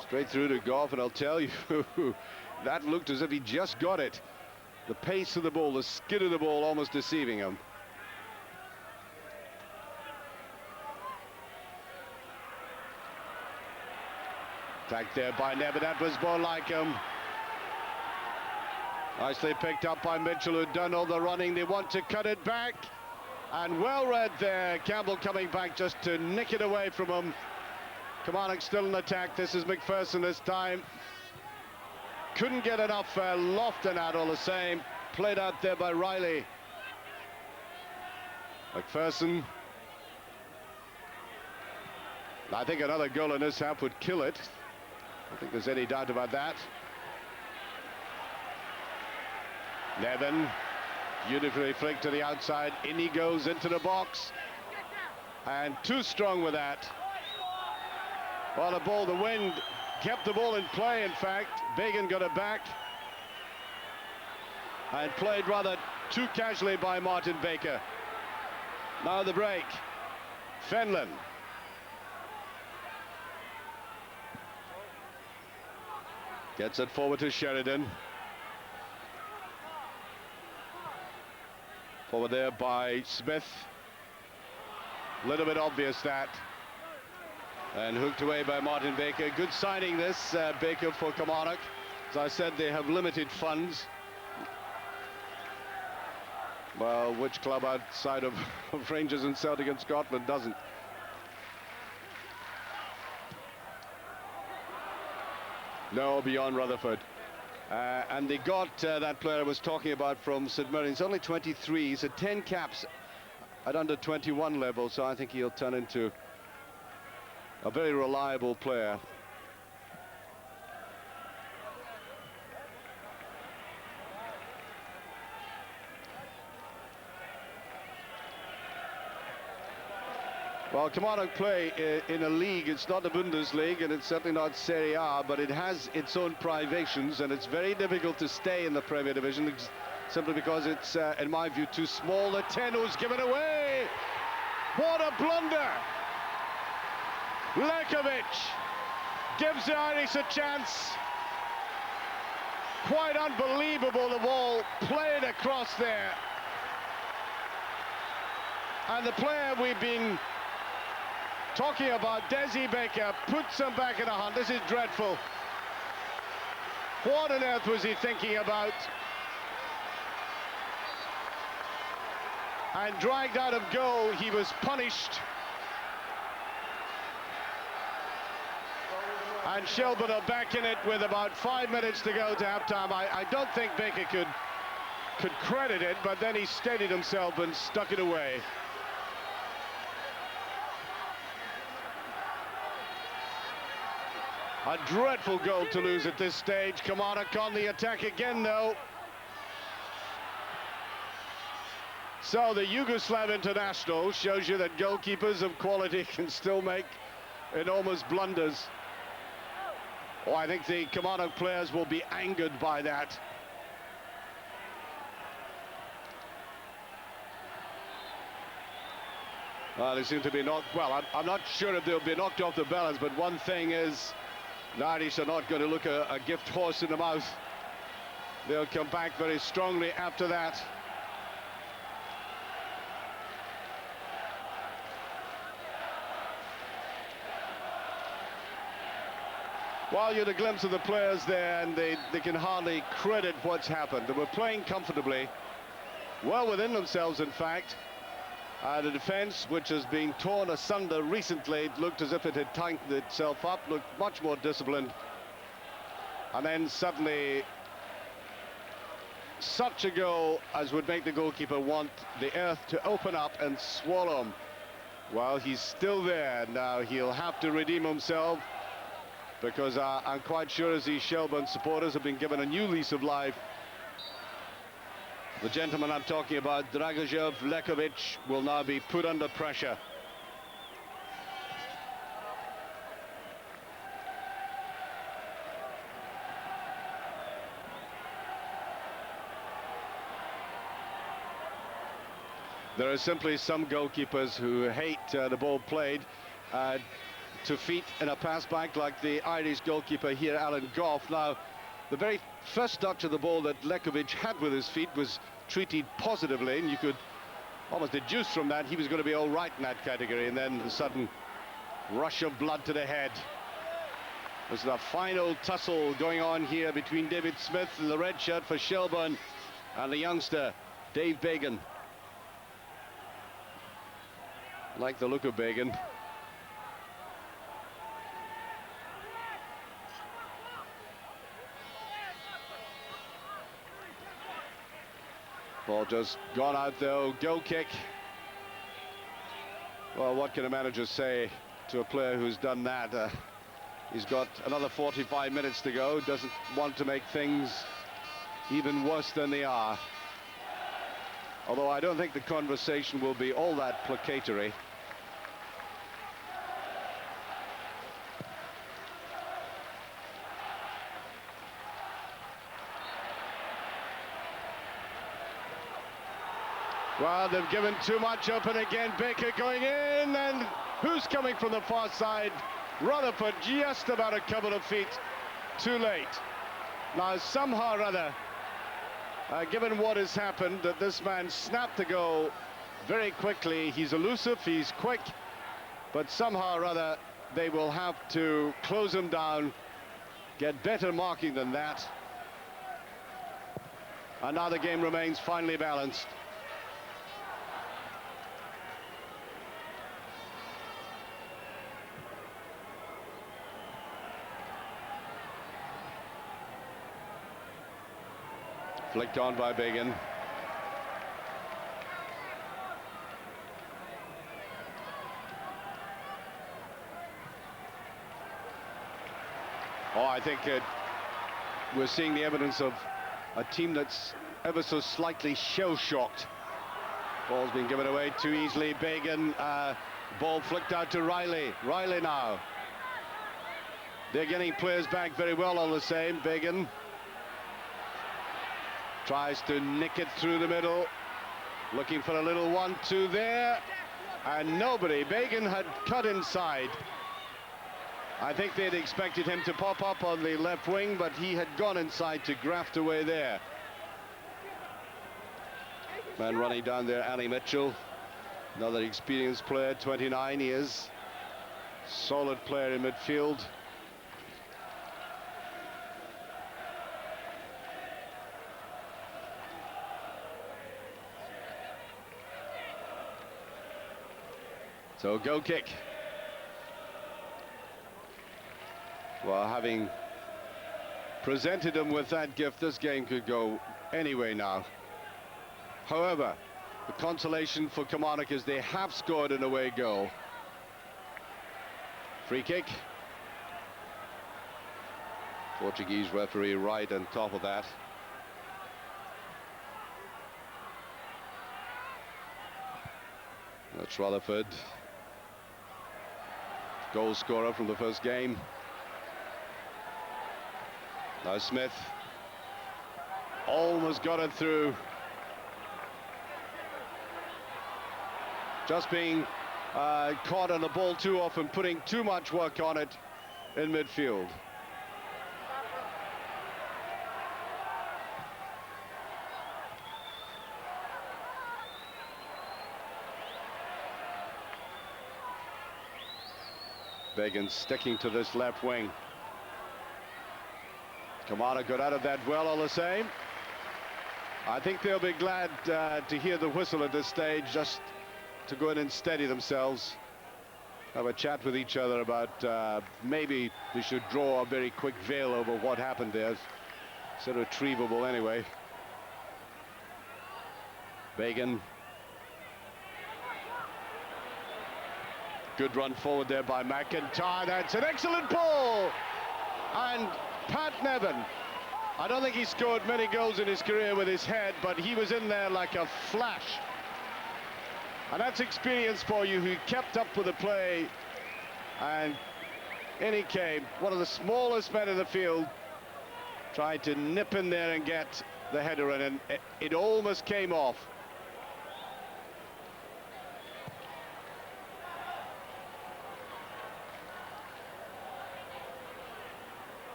Straight through to Goff, and I'll tell you, that looked as if he just got it. The pace of the ball, the skid of the ball almost deceiving him. Attacked there by Nevin, that was more like him. Nicely picked up by Mitchell, who'd done all the running. They want to cut it back, and well read there. Campbell coming back just to nick it away from him. Kilmarnock still in attack. This is McPherson this time. Couldn't get enough loft in that all the same. Played out there by Riley. McPherson. I think another goal in this half would kill it. I don't think there's any doubt about that. Nevin, beautifully flicked to the outside. In he goes into the box. And too strong with that. Well, the ball, the wind kept the ball in play, in fact. Bagan got it back. And played rather too casually by Martin Baker. Now the break. Fenlon. Gets it forward to Sheridan. Forward there by Smith. A little bit obvious that. And hooked away by Martin Baker. Good signing this, Baker, for Kilmarnock. As I said, they have limited funds. Well, which club outside of Rangers and Celtic in Scotland doesn't? No, beyond Rutherford. And they got that player I was talking about from St Mirren. He's only 23. He's had 10 caps at under 21 level, so I think he'll turn into a very reliable player. Well, Kilmarnock play in a league. It's not the Bundesliga and it's certainly not Serie A, but it has its own privations, and it's very difficult to stay in the Premier Division simply because it's, in my view, too small. The 10 was given away. What a blunder! Lekovic gives the Irish a chance. Quite unbelievable, the ball played across there. And the player we've been talking about, Desi Baker, puts him back in the hunt. This is dreadful. What on earth was he thinking about? And dragged out of goal, he was punished. And Shelbourne are back in it with about 5 minutes to go to half-time. I don't think Baker could credit it, but then he steadied himself and stuck it away. A dreadful goal to lose at this stage. Kilmarnock on the attack again, though. So the Yugoslav international shows you that goalkeepers of quality can still make enormous blunders. Oh, I think the Kilmarnock players will be angered by that. They seem to be knocked. Well, I'm not sure if they'll be knocked off the balance, but one thing is, the Irish are not going to look a gift horse in the mouth. They'll come back very strongly after that. Well, you had a glimpse of the players there, and they can hardly credit what's happened. They were playing comfortably, well within themselves, in fact. The defence, which has been torn asunder recently, looked as if it had tightened itself up, looked much more disciplined. And then suddenly, such a goal as would make the goalkeeper want the earth to open up and swallow him. Well, he's still there. Now he'll have to redeem himself, because I'm quite sure as these Shelbourne supporters have been given a new lease of life. The gentleman I'm talking about, Dragojev Lekovic, will now be put under pressure. There are simply some goalkeepers who hate the ball played to feet in a pass back, like the Irish goalkeeper here, Alan Goff. Now, the very first touch of the ball that Lekovic had with his feet was treated positively, and you could almost deduce from that he was going to be all right in that category, and then the sudden rush of blood to the head. There's a final tussle going on here between David Smith in the red shirt for Shelbourne and the youngster, Dave Bagan. Like the look of Bagan. Ball just gone out though. Goal kick. Well, what can a manager say to a player who's done that? He's got another 45 minutes to go. Doesn't want to make things even worse than they are. Although I don't think the conversation will be all that placatory. Well, they've given too much open again. Baker going in, and who's coming from the far side? Rutherford just about a couple of feet too late. Now, somehow or other, given what has happened, that this man snapped the goal very quickly. He's elusive, he's quick, but somehow or other, they will have to close him down, get better marking than that. And now the game remains finely balanced. Flicked on by Bagan. Oh, I think we're seeing the evidence of a team that's ever so slightly shell-shocked. Ball's been given away too easily. Bagan, ball flicked out to Riley. Riley now. They're getting players back very well all the same. Bagan tries to nick it through the middle, looking for a little 1-2 there, and nobody. Bagan had cut inside. I think they'd expected him to pop up on the left wing, but he had gone inside to graft away there. Man running down there, Ali Mitchell, another experienced player, 29 he is. Solid player in midfield. So goal kick. Well, having presented him with that gift, this game could go anyway now. However, the consolation for Kilmarnock is they have scored an away goal. Free kick. Portuguese referee right on top of that. That's Rutherford. Goal scorer from the first game. Now Smith almost got it through. Just being caught on the ball too often, putting too much work on it in midfield. Bagan sticking to this left wing. Kilmarnock got out of that well all the same. I think they'll be glad to hear the whistle at this stage, just to go in and steady themselves. Have a chat with each other about maybe they should draw a very quick veil over what happened there. It's irretrievable anyway. Bagan. Good run forward there by McIntyre. That's an excellent ball. And Pat Nevin, I don't think he scored many goals in his career with his head, but he was in there like a flash. And that's experience for you, who kept up with the play. And in he came, one of the smallest men in the field, tried to nip in there and get the header in, and it almost came off.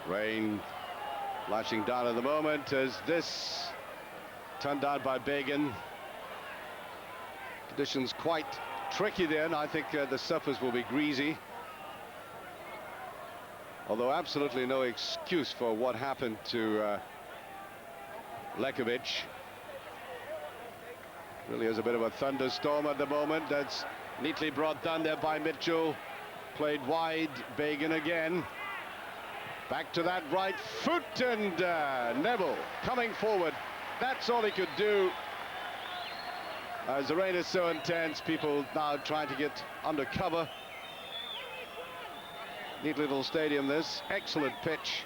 Rain lashing down at the moment as this turned out by Bagan. Conditions quite tricky there, and I think the surface will be greasy. Although absolutely no excuse for what happened to Lekovic. Really is a bit of a thunderstorm at the moment. That's neatly brought down there by Mitchell. Played wide, Bagan again. Back to that right foot, and Neville coming forward. That's all he could do. As the rain is so intense, people now trying to get under cover. Neat little stadium this, excellent pitch.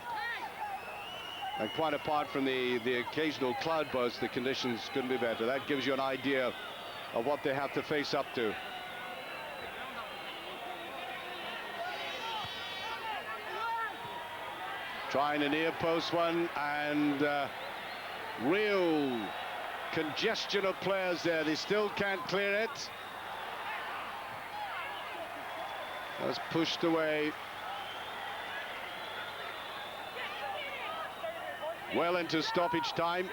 And quite apart from the occasional cloudburst, the conditions couldn't be better. That gives you an idea of what they have to face up to. Trying a near post one, and real congestion of players there. They still can't clear it. That's pushed away. Well into stoppage time.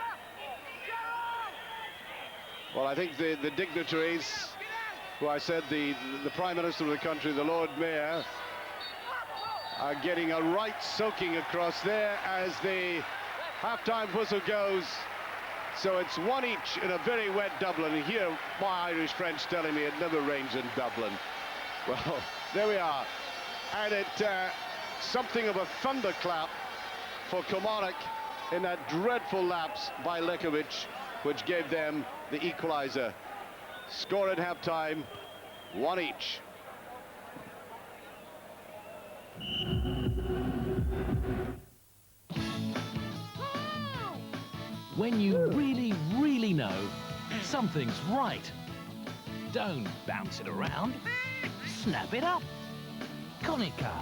Well, I think the dignitaries, who I said the Prime Minister of the country, the Lord Mayor, are getting a right soaking across there as the half-time whistle goes. So it's one each in a very wet Dublin. And here, my Irish friends telling me it never rains in Dublin. Well, there we are. And it something of a thunderclap for Kilmarnock in that dreadful lapse by Lekovic, which gave them the equaliser. Score at half-time, one each. When you really, really know something's right, don't bounce it around, snap it up. Konica.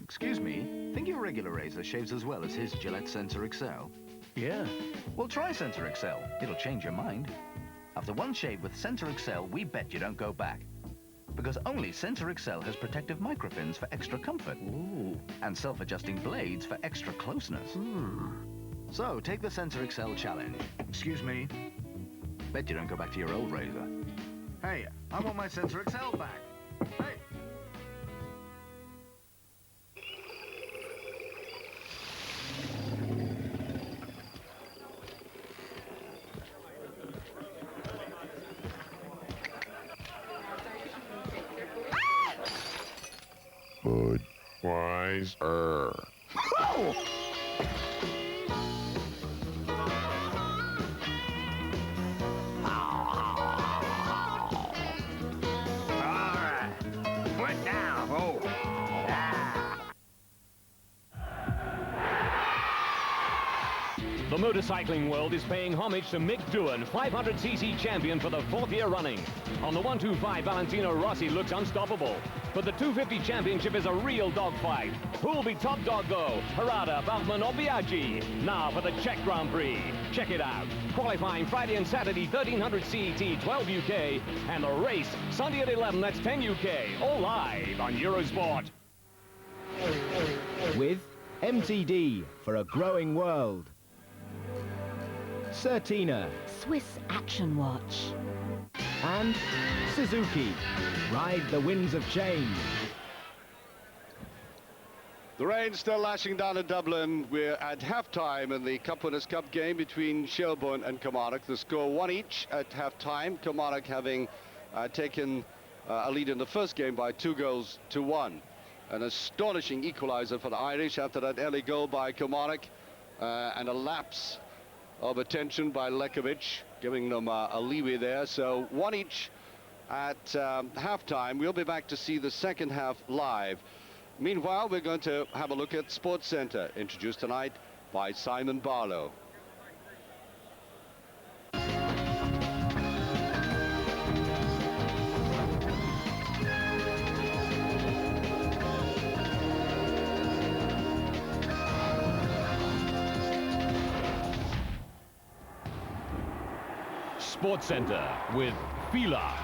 Excuse me, think your regular razor shaves as well as his Gillette Sensor XL? Yeah. Well, try Sensor XL. It'll change your mind. After one shave with Sensor XL, we bet you don't go back. Because only Sensor XL has protective microfins for extra comfort. Ooh. And self-adjusting blades for extra closeness. So, take the Sensor XL challenge. Excuse me. Bet you don't go back to your old razor. Hey, I want my Sensor XL back. Hey. Budweiser. The motorcycling world is paying homage to Mick Doohan, 500cc champion for the 4th year running. On the 125, Valentino Rossi looks unstoppable. But the 250 championship is a real dogfight. Who'll be top dog though? Harada, Bachmann or Biaggi? Now for the Czech Grand Prix. Check it out. Qualifying Friday and Saturday, 1300 CET, 12 UK. And the race, Sunday at 11, that's 10 UK. All live on Eurosport. With MTD for a growing world. Certina Swiss Action Watch. and Suzuki. Ride the winds of change. The rain still lashing down in Dublin. We're at half-time in the Cup Winners' Cup game between Shelbourne and Kilmarnock. The score 1 each at half-time. Kilmarnock having taken a lead in the first game by 2-1. An astonishing equaliser for the Irish after that early goal by Kilmarnock and a lapse of attention by Lekovic, giving them a leeway there. So 1 each at half-time. We'll be back to see the second half live. Meanwhile, we're going to have a look at Sports Centre, introduced tonight by Simon Barlow. Sports Centre with Fila.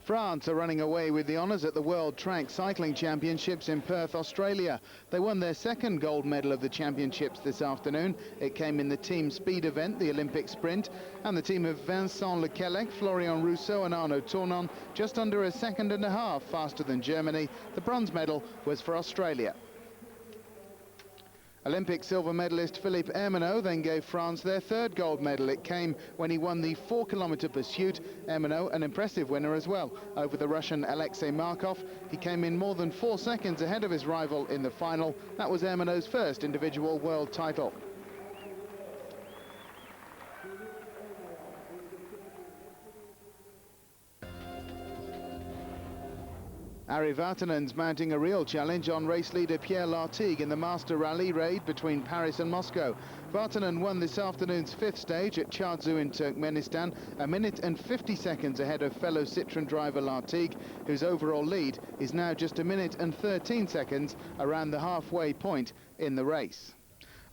France are running away with the honours at the World Track Cycling Championships in Perth, Australia. They won their second gold medal of the championships this afternoon. It came in the team speed event, the Olympic sprint, and the team of Vincent Leclerc, Florian Rousseau and Arnaud Tournon just under a second and a half faster than Germany. The bronze medal was for Australia. Olympic silver medalist Philippe Ermenot then gave France their third gold medal. It came when he won the 4-kilometre pursuit. Ermenot, an impressive winner as well, over the Russian Alexei Markov. He came in more than 4 seconds ahead of his rival in the final. That was Ermenot's first individual world title. Ari Vartanen's mounting a real challenge on race leader Pierre Lartigue in the Master Rally raid between Paris and Moscow. Vartanen won this afternoon's 5th stage at Chardzu in Turkmenistan, 1 minute and 50 seconds ahead of fellow Citroën driver Lartigue, whose overall lead is now just 1 minute and 13 seconds around the halfway point in the race.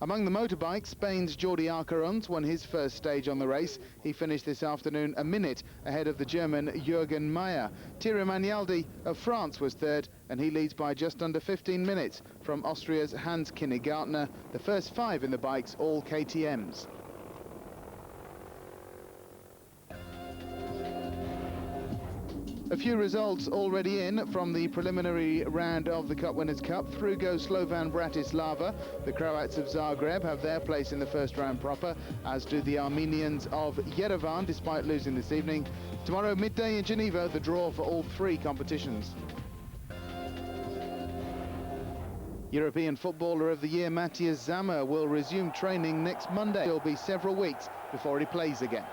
Among the motorbikes, Spain's Jordi Alcaraz won his first stage on the race. He finished this afternoon 1 minute ahead of the German Jürgen Mayer. Thierry Magnaldi of France was third, and he leads by just under 15 minutes from Austria's Hans Kinnegartner. The first 5 in the bikes, all KTMs. A few results already in from the preliminary round of the Cup Winners' Cup. Through goes Slovan Bratislava. The Croats of Zagreb have their place in the first round proper, as do the Armenians of Yerevan, despite losing this evening. Tomorrow midday in Geneva, the draw for all 3 competitions. European Footballer of the Year Matthias Sammer will resume training next Monday. It'll be several weeks before he plays again.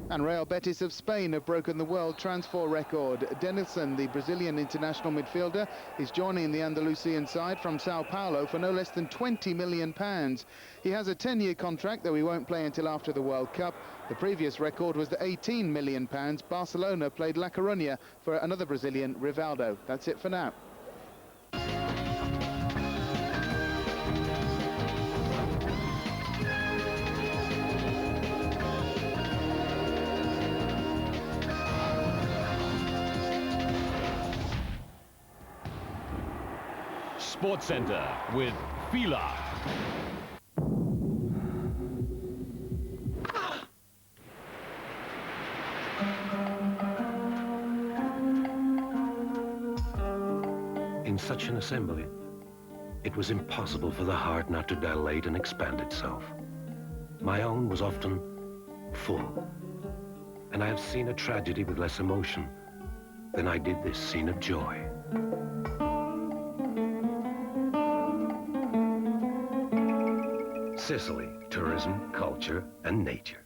And Real Betis of Spain have broken the world transfer record. Denilson, the Brazilian international midfielder, is joining the Andalusian side from Sao Paulo for no less than £20 million. He has a 10-year contract, though he won't play until after the World Cup. The previous record was the £18 million. Barcelona played La Coruña for another Brazilian, Rivaldo. That's it for now. Sports Centre with Fila. In such an assembly, it was impossible for the heart not to dilate and expand itself. My own was often full, and I have seen a tragedy with less emotion than I did this scene of joy. Sicily, tourism, culture, and nature.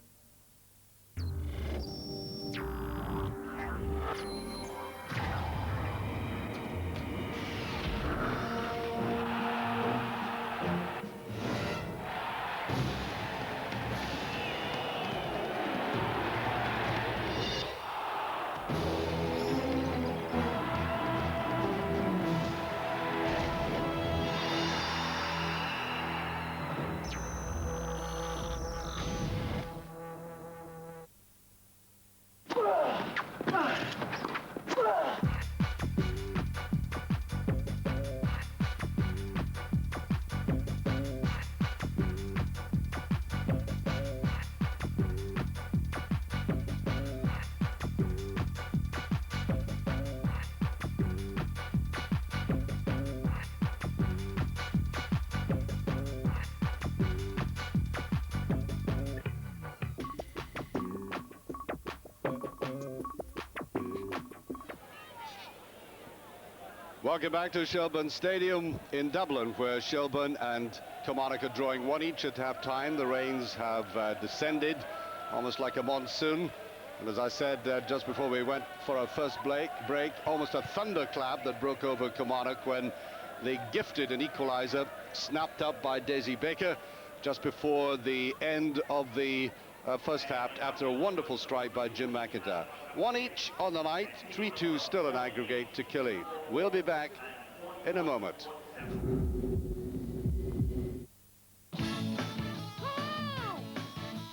Welcome back to Shelbourne Stadium in Dublin, where Shelbourne and Kilmarnock are drawing one each at half-time. The rains have descended almost like a monsoon. And as I said just before we went for our first break, almost a thunderclap that broke over Kilmarnock when they gifted an equaliser, snapped up by Desi Baker just before the end of the first half, after a wonderful strike by Jim McIntyre. One each on the night, 3-2 still an aggregate to Killy. We'll be back in a moment.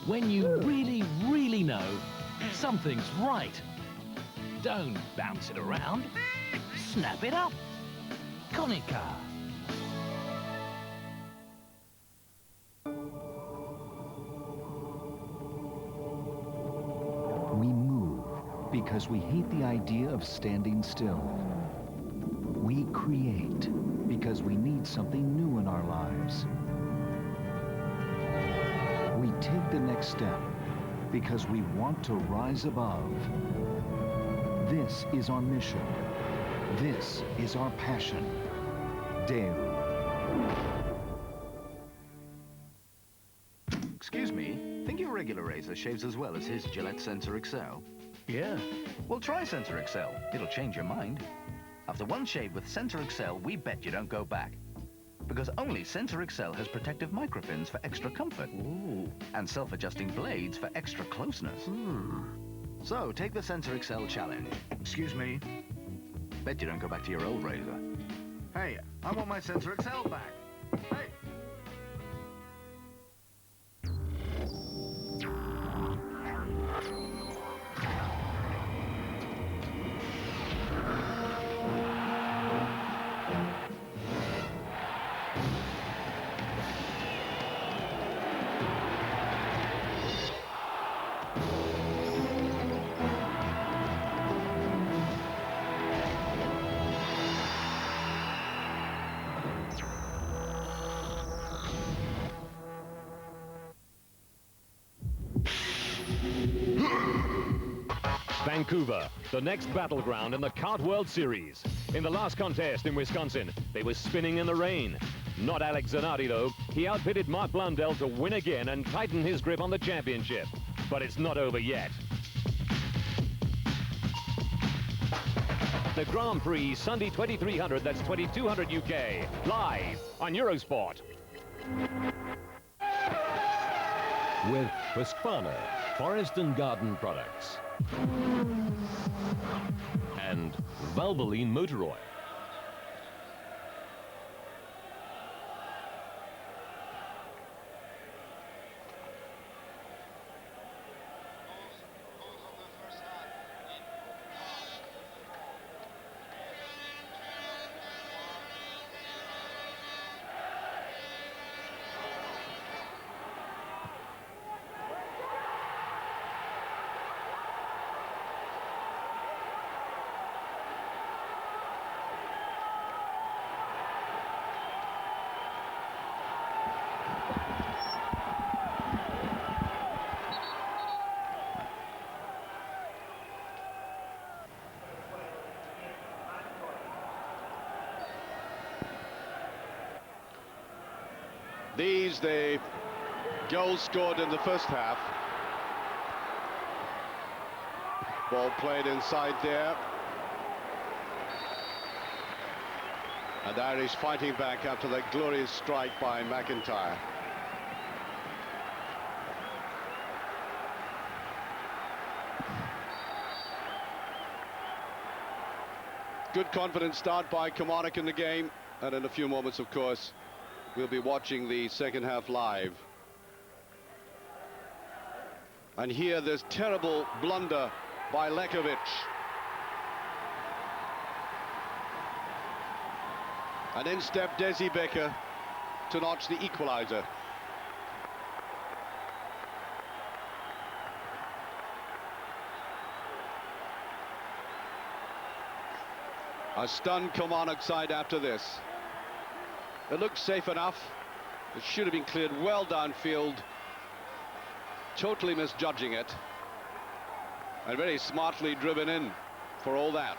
When you really, really know something's right, don't bounce it around, snap it up. Konica. We move because we hate the idea of standing still. We create because we need something new in our lives. We take the next step because we want to rise above. This is our mission. This is our passion. Daewoo. Excuse me, think your regular razor shaves as well as his Gillette Sensor Excel? Yeah. Well, try Sensor Excel. It'll change your mind. After one shave with Sensor Excel, we bet you don't go back. Because only Sensor Excel has protective micropins for extra comfort. Ooh. And self-adjusting blades for extra closeness. So, take the Sensor Excel challenge. Excuse me. Bet you don't go back to your old razor. Hey, I want my Sensor Excel back. Hey! Vancouver, the next battleground in the Kart World Series. In the last contest in Wisconsin, they were spinning in the rain. Not Alex Zanardi, though. He outpitted Mark Blundell to win again and tighten his grip on the championship. But it's not over yet. The Grand Prix, Sunday 2300, that's 2200 UK, live on Eurosport. With Husqvarna, Forest and Garden Products. And Valvoline Motor Oil. These, the goals scored in the first half. Ball played inside there. And Irish fighting back after that glorious strike by McIntyre. Good confident start by Kilmarnock in the game, and in a few moments, of course, we'll be watching the second half live. And here, this terrible blunder by Lekovic. And in stepped Desi Baker to notch the equaliser. A stunned Kilmarnock side after this. It looks safe enough. It should have been cleared well downfield. Totally misjudging it. And very smartly driven in for all that.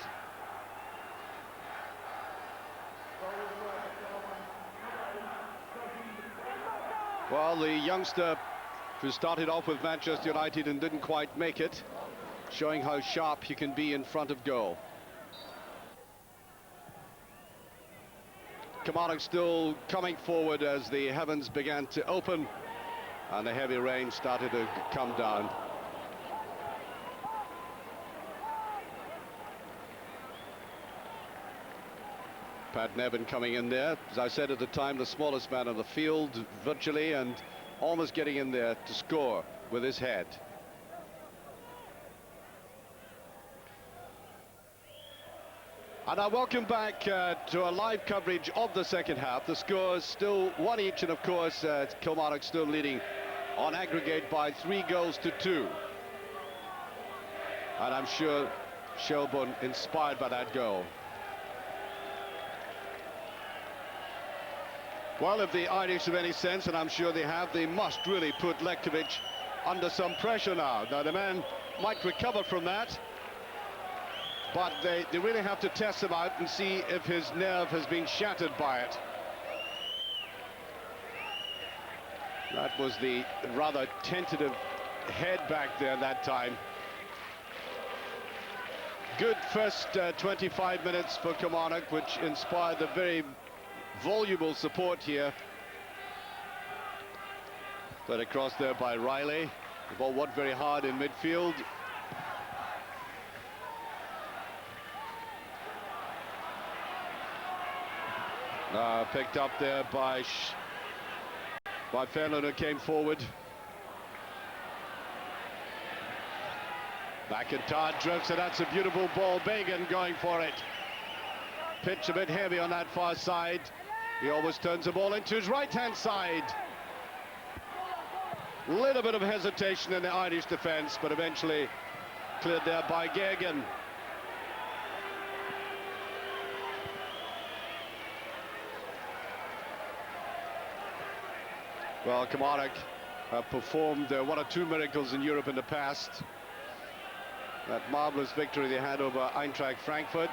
Well, the youngster who started off with Manchester United and didn't quite make it, showing how sharp he can be in front of goal. Kilmarnock still coming forward as the heavens began to open and the heavy rain started to come down. Pat Nevin coming in there, as I said at the time, the smallest man on the field virtually, and almost getting in there to score with his head. And I welcome back to a live coverage of the second half. The scores still 1 each, and of course Kilmarnock still leading on aggregate by 3 goals to 2. And I'm sure Shelbourne inspired by that goal. Well, if the Irish have any sense, and I'm sure they have, they must really put Lekovic under some pressure now. Now, the man might recover from that, but they really have to test him out and see if his nerve has been shattered by it. That was the rather tentative head back there that time. Good first 25 minutes for Kilmarnock, which inspired the very voluble support here. Played across there by Riley. The ball worked very hard in midfield. Picked up there by Fenlon, who came forward. McIntyre drifts, and that's a beautiful ball. Bagan going for it. Pitch a bit heavy on that far side. He always turns the ball into his right-hand side. Little bit of hesitation in the Irish defence, but eventually cleared there by Gagan. Well, Kilmarnock have performed 1 or 2 miracles in Europe in the past. That marvellous victory they had over Eintracht Frankfurt.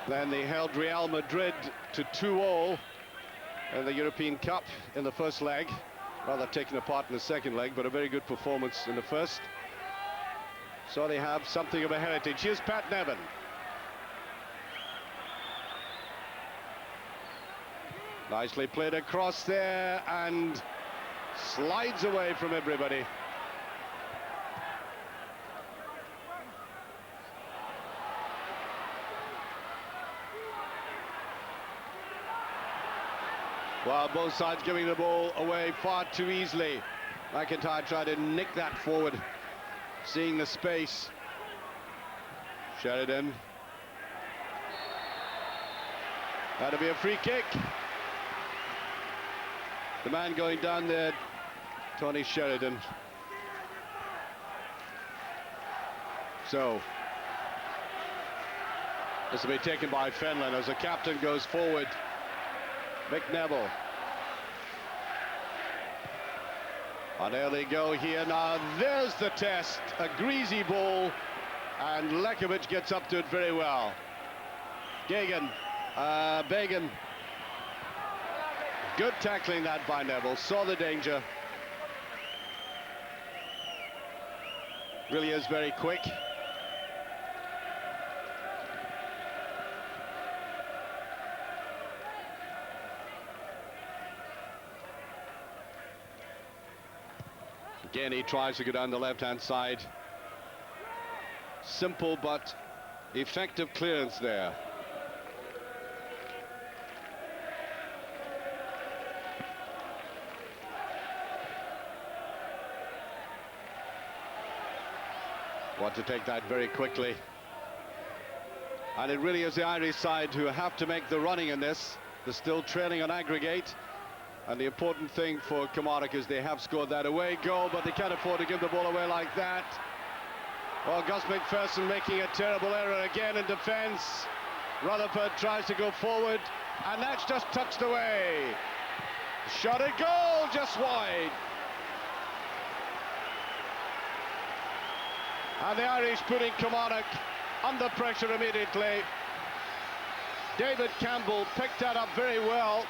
Then they held Real Madrid to 2-0 in the European Cup in the first leg, rather taken apart in the second leg, but a very good performance in the first. So they have something of a heritage. Here's Pat Nevin. Nicely played across there and slides away from everybody. Well, both sides giving the ball away far too easily. McIntyre tried to nick that forward, seeing the space. Sheridan. That'll be a free kick. The man going down there, Tony Sheridan. So, this will be taken by Fenlon as the captain goes forward. Mick Neville. An early go here now. There's the test. A greasy ball, and Lekovic gets up to it very well. Bagan. Good tackling that by Neville. Saw the danger. Really is very quick. Again, he tries to go down the left-hand side. Simple but effective clearance there. Want to take that very quickly. And it really is the Irish side who have to make the running in this. They're still trailing on aggregate. And the important thing for Kilmarnock is they have scored that away goal, but they can't afford to give the ball away like that. Well, Gus McPherson making a terrible error again in defence. Rutherford tries to go forward, and that's just touched away. Shot at goal, just wide. And the Irish putting Kilmarnock under pressure immediately. David Campbell picked that up very well.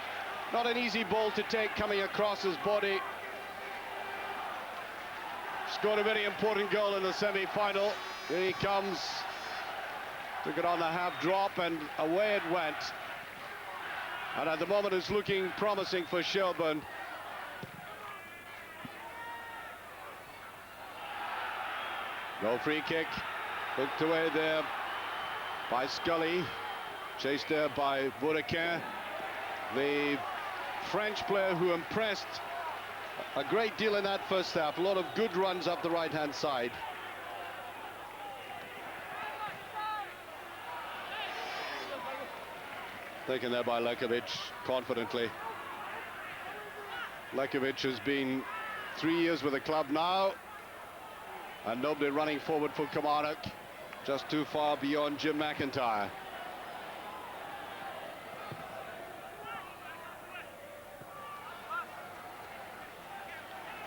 Not an easy ball to take coming across his body. Scored a very important goal in the semi-final. Here he comes. Took it on the half drop and away it went. And at the moment it's looking promising for Shelbourne. No free kick. Hooked away there by Scully. Chased there by Bourdaquin. The French player who impressed a great deal in that first half. A lot of good runs up the right-hand side. Taken there by Lekovic confidently. Lekovic has been 3 years with the club now, and nobody running forward for Kilmarnock, just too far beyond Jim McIntyre.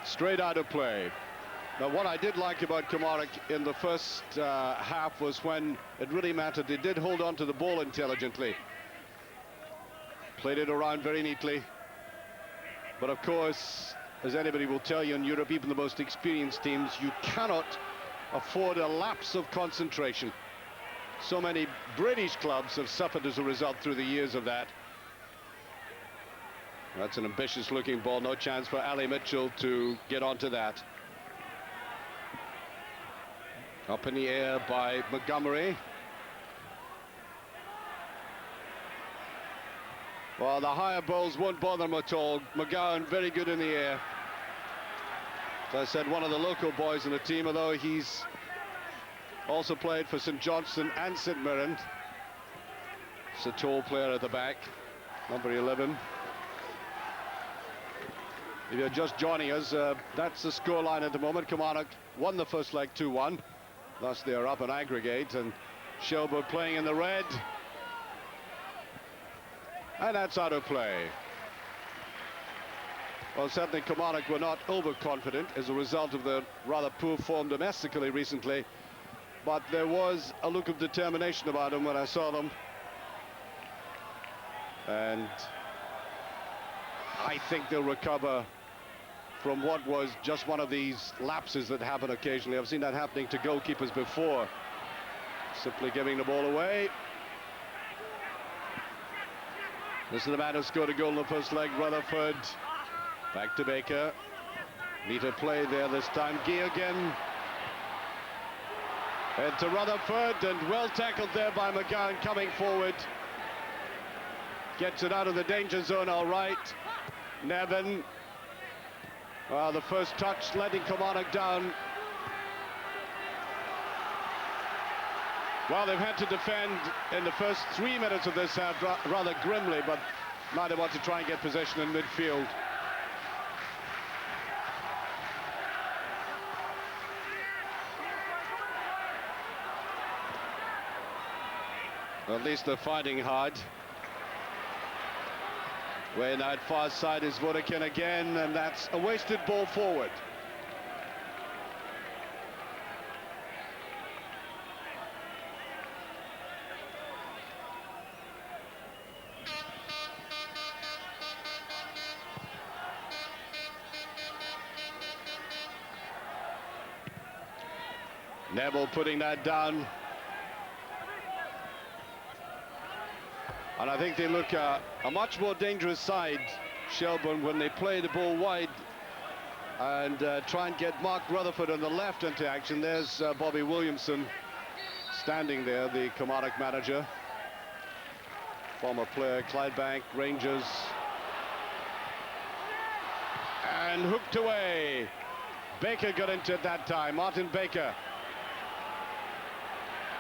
Straight out of play. Now, what I did like about Kilmarnock in the first half was when it really mattered, they did hold on to the ball intelligently. Played it around very neatly. But of course, as anybody will tell you in Europe, even the most experienced teams, you cannot afford a lapse of concentration. So many British clubs have suffered as a result through the years of that. That's an ambitious looking ball. No chance for Ali Mitchell to get onto that. Up in the air by Montgomery. Well, the higher balls won't bother him at all. McGowan very good in the air. As I said, one of the local boys in the team, although he's also played for St Johnstone and St Mirren. It's a tall player at the back, number 11. If you're just joining us, that's the scoreline at the moment. Kilmarnock won the first leg 2-1. Thus they're up an aggregate, and Shelbourne playing in the red. And that's out of play. Well, certainly Kilmarnock were not overconfident as a result of the rather poor form domestically recently. But there was a look of determination about them when I saw them. And I think they'll recover from what was just one of these lapses that happen occasionally. I've seen that happening to goalkeepers before. Simply giving the ball away. This is the man who scored a goal in the first leg, Rutherford. Back to Baker. Neater play there this time. Gee again. And to Rutherford, and well tackled there by McGowan coming forward. Gets it out of the danger zone, all right. Nevin. Well, the first touch letting Kilmarnock down. Well, they've had to defend in the first 3 minutes of this half rather grimly, but now they want to try and get possession in midfield. At least they're fighting hard. Way now at far side is Bourdaquin again, and that's a wasted ball forward. Neville putting that down. And I think they look a much more dangerous side, Shelbourne, when they play the ball wide and try and get Mark Rutherford on the left into action. There's Bobby Williamson standing there, the Kilmarnock manager. Former player, Clydebank, Rangers. And hooked away. Baker got into it that time, Martin Baker.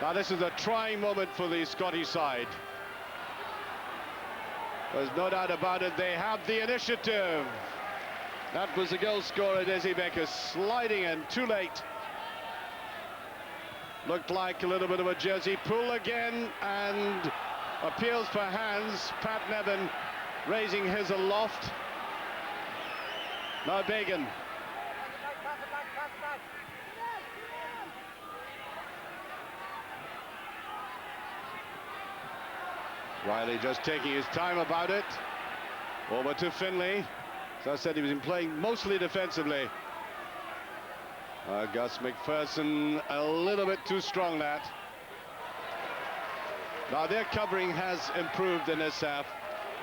Now this is a trying moment for the Scottish side. There's no doubt about it, they have the initiative. That was the goal scorer, Desi Baker, sliding in too late. Looked like a little bit of a jersey pull again, and appeals for hands. Pat Nevin raising his aloft. Now Bagan. Riley just taking his time about it. Over to Finlay. As I said, he was playing mostly defensively. Gus McPherson a little bit too strong, that. Now their covering has improved in this half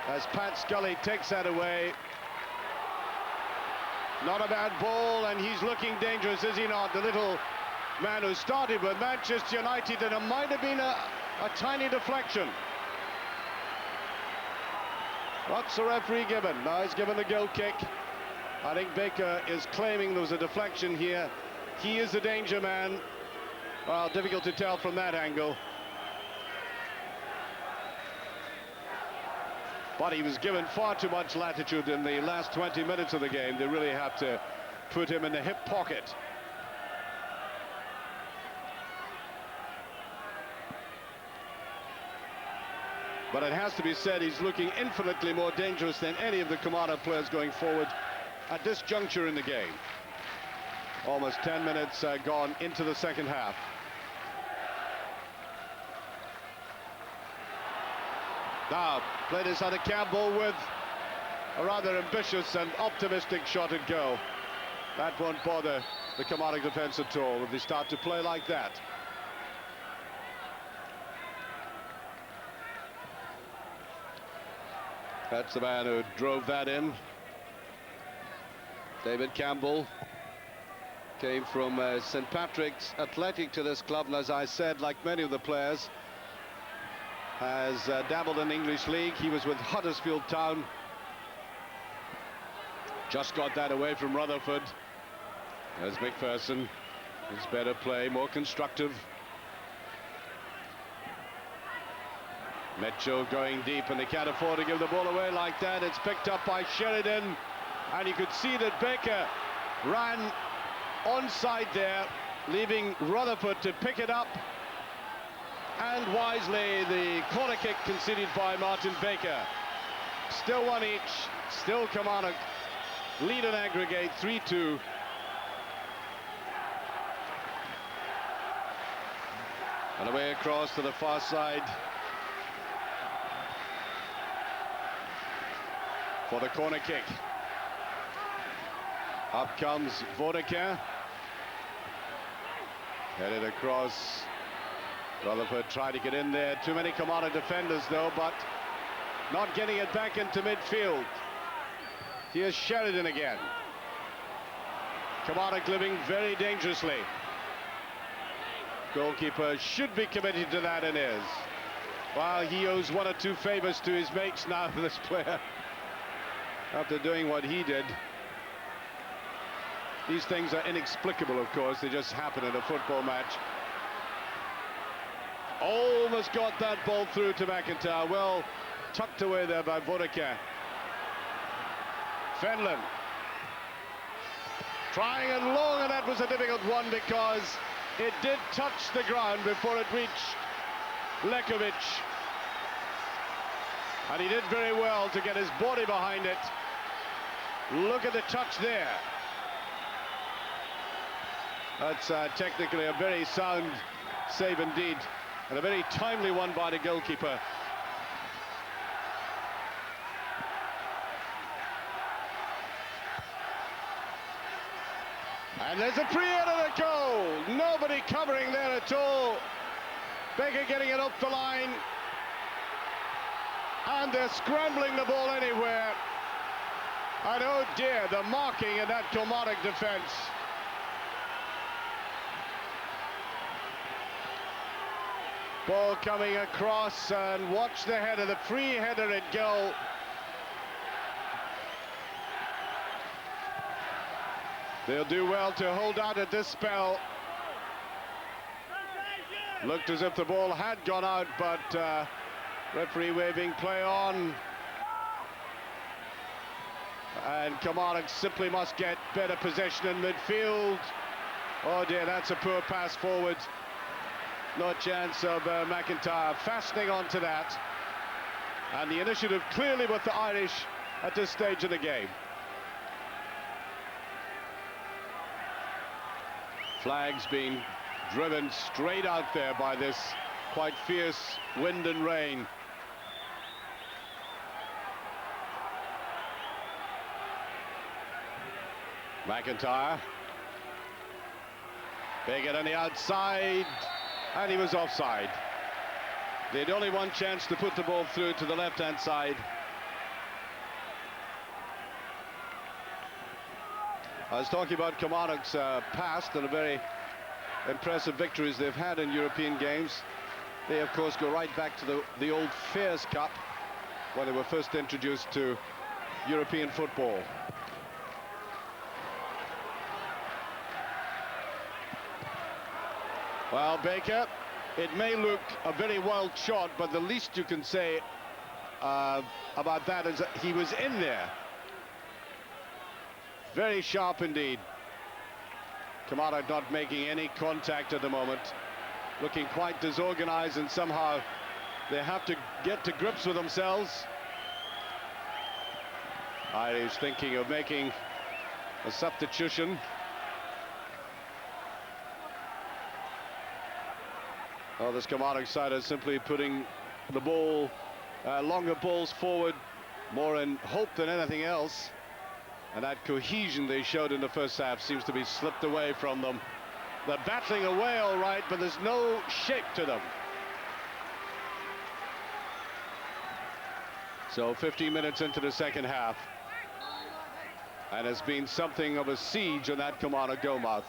as Pat Scully takes that away. Not a bad ball, and he's looking dangerous, is he not? The little man who started with Manchester United, and it might have been a tiny deflection. What's the referee given? Now he's given the goal kick. I think Baker is claiming there was a deflection here. He is the danger man. Well, difficult to tell from that angle. But he was given far too much latitude in the last 20 minutes of the game. They really have to put him in the hip pocket. But it has to be said, he's looking infinitely more dangerous than any of the Kilmarnock players going forward at this juncture in the game. Almost 10 minutes gone into the second half. Now, played this out of Campbell with a rather ambitious and optimistic shot at goal. That won't bother the Kilmarnock defence at all if they start to play like that. That's the man who drove that in. David Campbell came from St Patrick's Athletic to this club, and as I said, like many of the players, has dabbled in the English League. He was with Huddersfield Town. Just got that away from Rutherford. There's McPherson. His better play, more constructive. Mitchell going deep, and they can't afford to give the ball away like that. It's picked up by Sheridan, and you could see that Baker ran onside there, leaving Rutherford to pick it up. And wisely, the corner kick conceded by Martin Baker. Still one each, still Kilmarnock lead and aggregate 3-2. And away across to the far side for the corner kick. Up comes Vodeka. Headed across. Rutherford tried to get in there. Too many Kilmarnock defenders, though, but not getting it back into midfield. Here's Sheridan again. Kilmarnock living very dangerously. Goalkeeper should be committed to that, and is. Well, he owes one or two favours to his mates now, this player, after doing what he did. These things are inexplicable, of course. They just happen in a football match. Almost got that ball through to McIntyre. Well tucked away there by Vodeka. Fenlon trying and long, and that was a difficult one because it did touch the ground before it reached Lekovic. And he did very well to get his body behind it. Look at the touch there. That's technically a very sound save indeed, and a very timely one by the goalkeeper. And there's a pre-edited goal. Nobody covering there at all. Baker getting it up the line. And they're scrambling the ball anywhere. And oh dear, the marking in that Kilmarnock defence. Ball coming across, and watch the header, the free header at goal. They'll do well to hold out at this spell. Looked as if the ball had gone out, but referee waving play on. And Kilmarnock simply must get better possession in midfield. Oh dear, that's a poor pass forward. No chance of McIntyre fastening onto that. And the initiative clearly with the Irish at this stage of the game. Flags being driven straight out there by this quite fierce wind and rain. McIntyre. Big on the outside, and he was offside. They had only one chance to put the ball through to the left-hand side. I was talking about Kilmarnock's past and the very impressive victories they've had in European games. They, of course, go right back to the old Fairs Cup when they were first introduced to European football. Well, Baker, it may look a very wild shot, but the least you can say about that is that he was in there. Very sharp indeed. Kamara not making any contact at the moment. Looking quite disorganized, and somehow they have to get to grips with themselves. Irish thinking of making a substitution. Well, this Kilmarnock side is simply putting the ball, longer balls forward, more in hope than anything else. And that cohesion they showed in the first half seems to be slipped away from them. They're battling away all right, but there's no shape to them. So 15 minutes into the second half, and it's been something of a siege on that Kilmarnock goal mouth.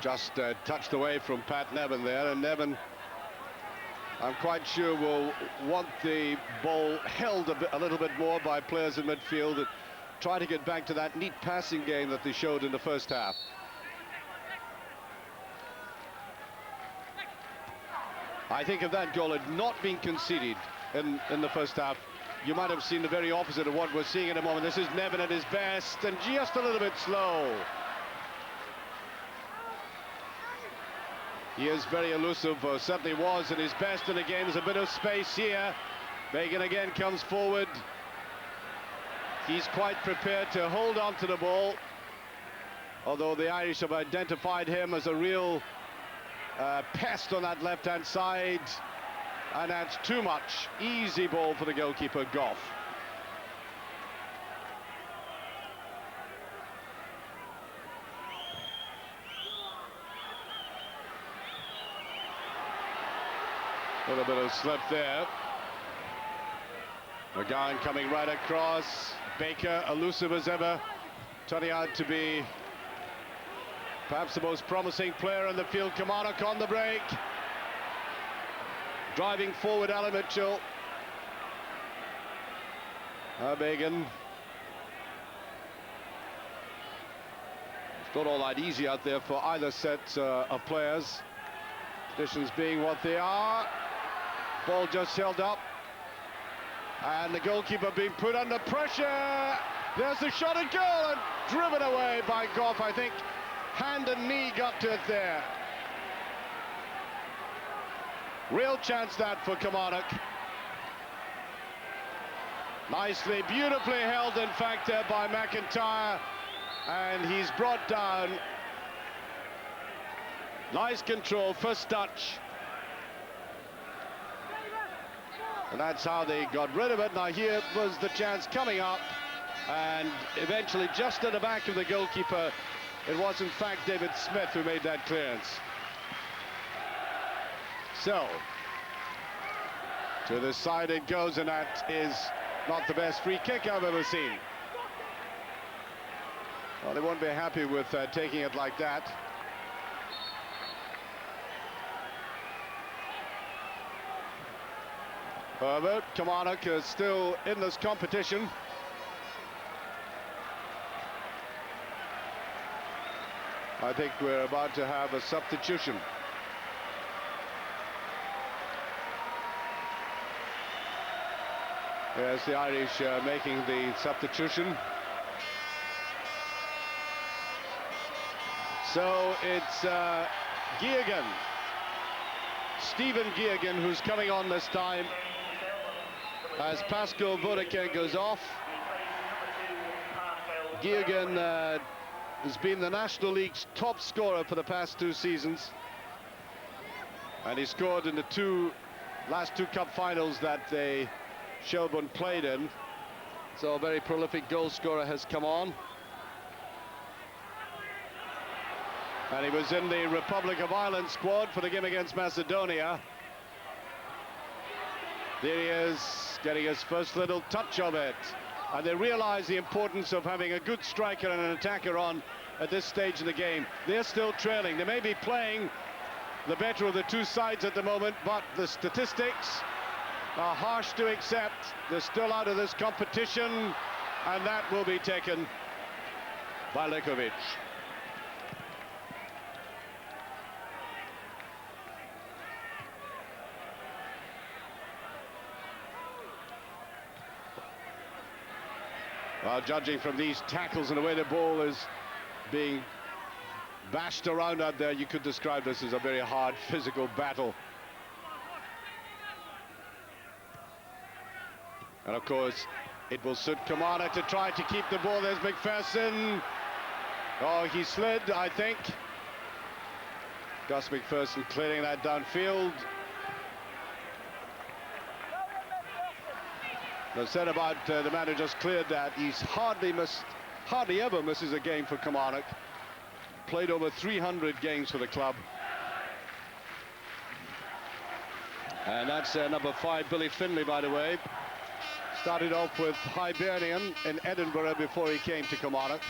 Just touched away from Pat Nevin there, and Nevin, I'm quite sure, will want the ball held a little bit more by players in midfield and try to get back to that neat passing game that they showed in the first half. I think if that goal had not been conceded in the first half, you might have seen the very opposite of what we're seeing at the moment. This is Nevin at his best, and just a little bit slow. He is very elusive, or certainly was at his best in the game. There's a bit of space here. Bagan again comes forward. He's quite prepared to hold on to the ball, although the Irish have identified him as a real pest on that left-hand side, and that's too much. Easy ball for the goalkeeper, Goff. A little bit of slip there. McGowan coming right across. Baker, elusive as ever, turning out to be perhaps the most promising player in the field. Kilmarnock on the break. Driving forward, Alan Mitchell. Bagan. It's not all that easy out there for either set of players. Conditions being what they are. Ball just held up, and the goalkeeper being put under pressure. There's the shot and goal, and driven away by Goff. I think hand and knee got to it there. Real chance that for Kilmarnock. Nicely, beautifully held, in fact, there by McIntyre, and he's brought down. Nice control, first touch. And that's how they got rid of it. Now here was the chance coming up, and eventually just at the back of the goalkeeper, it was in fact David Smith who made that clearance. So, to the side it goes, and that is not the best free kick I've ever seen. Well, they won't be happy with taking it like that. Herbert, Kilmarnock is still in this competition. I think we're about to have a substitution. There's the Irish making the substitution. So it's Geoghegan, Stephen Geoghegan, who's coming on this time, as Pascal Vodaka goes off. Geoghegan has been the National League's top scorer for the past 2 seasons. And he scored in the last two cup finals that Shelbourne played in. So a very prolific goal scorer has come on. And he was in the Republic of Ireland squad for the game against Macedonia. There he is, getting his first little touch of it. And they realize the importance of having a good striker and an attacker on at this stage in the game. They're still trailing. They may be playing the better of the two sides at the moment, but the statistics are harsh to accept. They're still out of this competition, and that will be taken by Lekovic. Well, judging from these tackles and the way the ball is being bashed around out there, you could describe this as a very hard physical battle. And of course, it will suit Kilmarnock to try to keep the ball. There's McPherson. Oh, he slid, I think. Gus McPherson clearing that downfield. They've said about the man who just cleared that, he's hardly ever misses a game for Kilmarnock. Played over 300 games for the club. And that's number 5, Billy Finlay, by the way. Started off with Hibernian in Edinburgh before he came to Kilmarnock.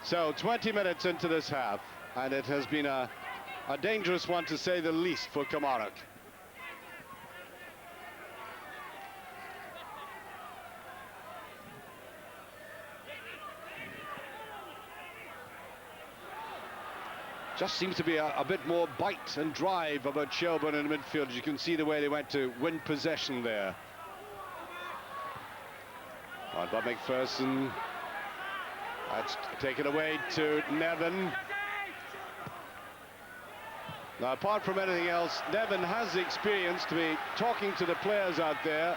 So 20 minutes into this half, and it has been a dangerous one, to say the least, for Kilmarnock. Just seems to be a bit more bite and drive about Shelbourne in the midfield. You can see the way they went to win possession there. On by McPherson. That's taken away to Nevin. Now, apart from anything else, Nevin has the experience to be talking to the players out there.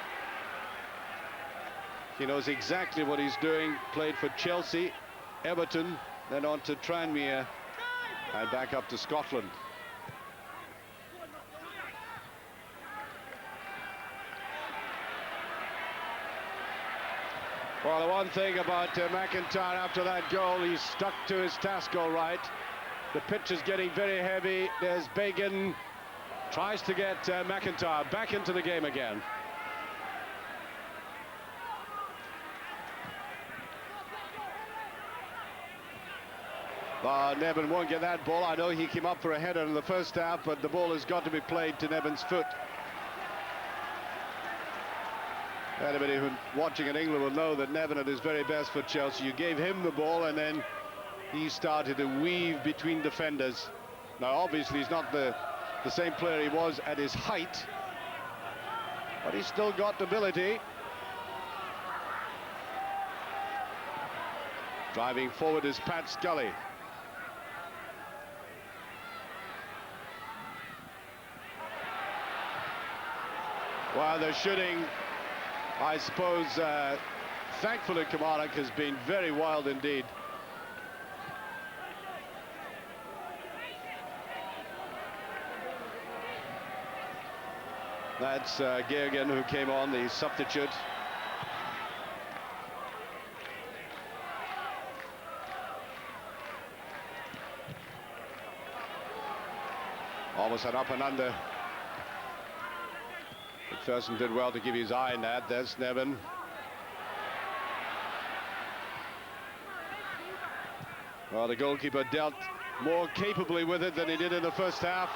He knows exactly what he's doing. Played for Chelsea, Everton, then on to Tranmere, and back up to Scotland. Well, the one thing about McIntyre after that goal, he's stuck to his task all right. The pitch is getting very heavy. There's Bagan. Tries to get McIntyre back into the game again. Nevin won't get that ball. I know he came up for a header in the first half, but the ball has got to be played to Nevin's foot. Anybody who watching in England will know that Nevin at his very best for Chelsea. You gave him the ball and then he started to weave between defenders. Now, obviously, he's not the same player he was at his height, but he's still got ability. Driving forward is Pat Scully. Well, the shooting, I suppose, thankfully, Kilmarnock has been very wild indeed. That's Geoghegan who came on, the substitute. Almost an up and under. McPherson did well to give his eye on that. There's Nevin. Well, the goalkeeper dealt more capably with it than he did in the first half.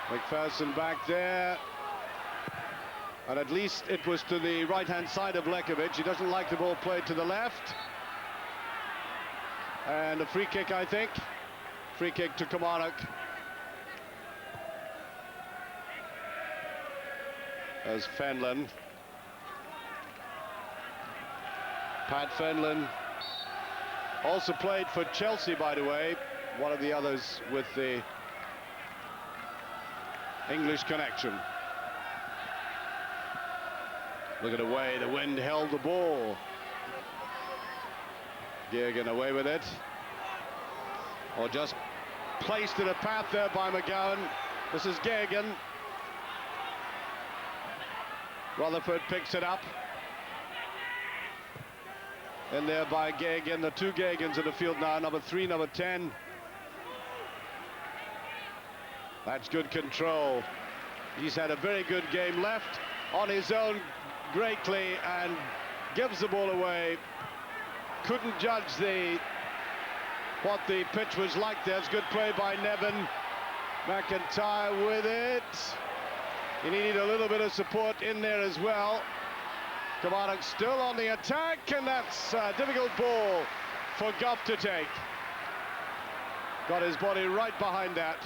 McPherson back there. And at least it was to the right-hand side of Lekovic. He doesn't like the ball played to the left. And a free kick, I think. Free kick to Kilmarnock. As Fenlon. Pat Fenlon also played for Chelsea, by the way, one of the others with the English connection. Look at the way the wind held the ball. Geoghegan away with it. Or just placed in a path there by McGowan. This is Gagan. Rutherford picks it up. In there by Gagan. The two Gagans in the field now, number 3, number 10. That's good control. He's had a very good game left on his own greatly and gives the ball away. Couldn't judge what the pitch was like there. It's good play by Nevin. McIntyre with it. He needed a little bit of support in there as well. Kilmarnock still on the attack, and that's a difficult ball for Gough to take. Got his body right behind that.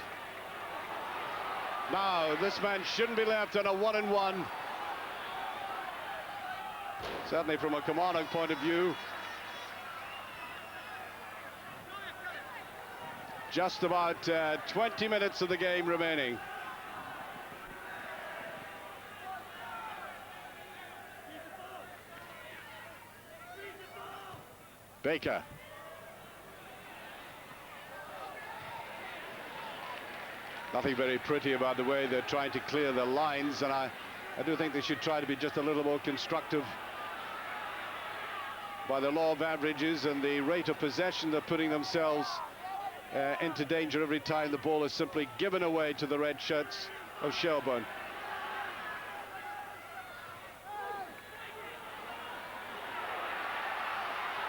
Now, this man shouldn't be left on a 1-on-1. Certainly from a Kilmarnock point of view. Just about 20 minutes of the game remaining. Baker. Nothing very pretty about the way they're trying to clear the lines, and I do think they should try to be just a little more constructive. By the law of averages and the rate of possession, they're putting themselves into danger every time the ball is simply given away to the red shirts of Shelbourne.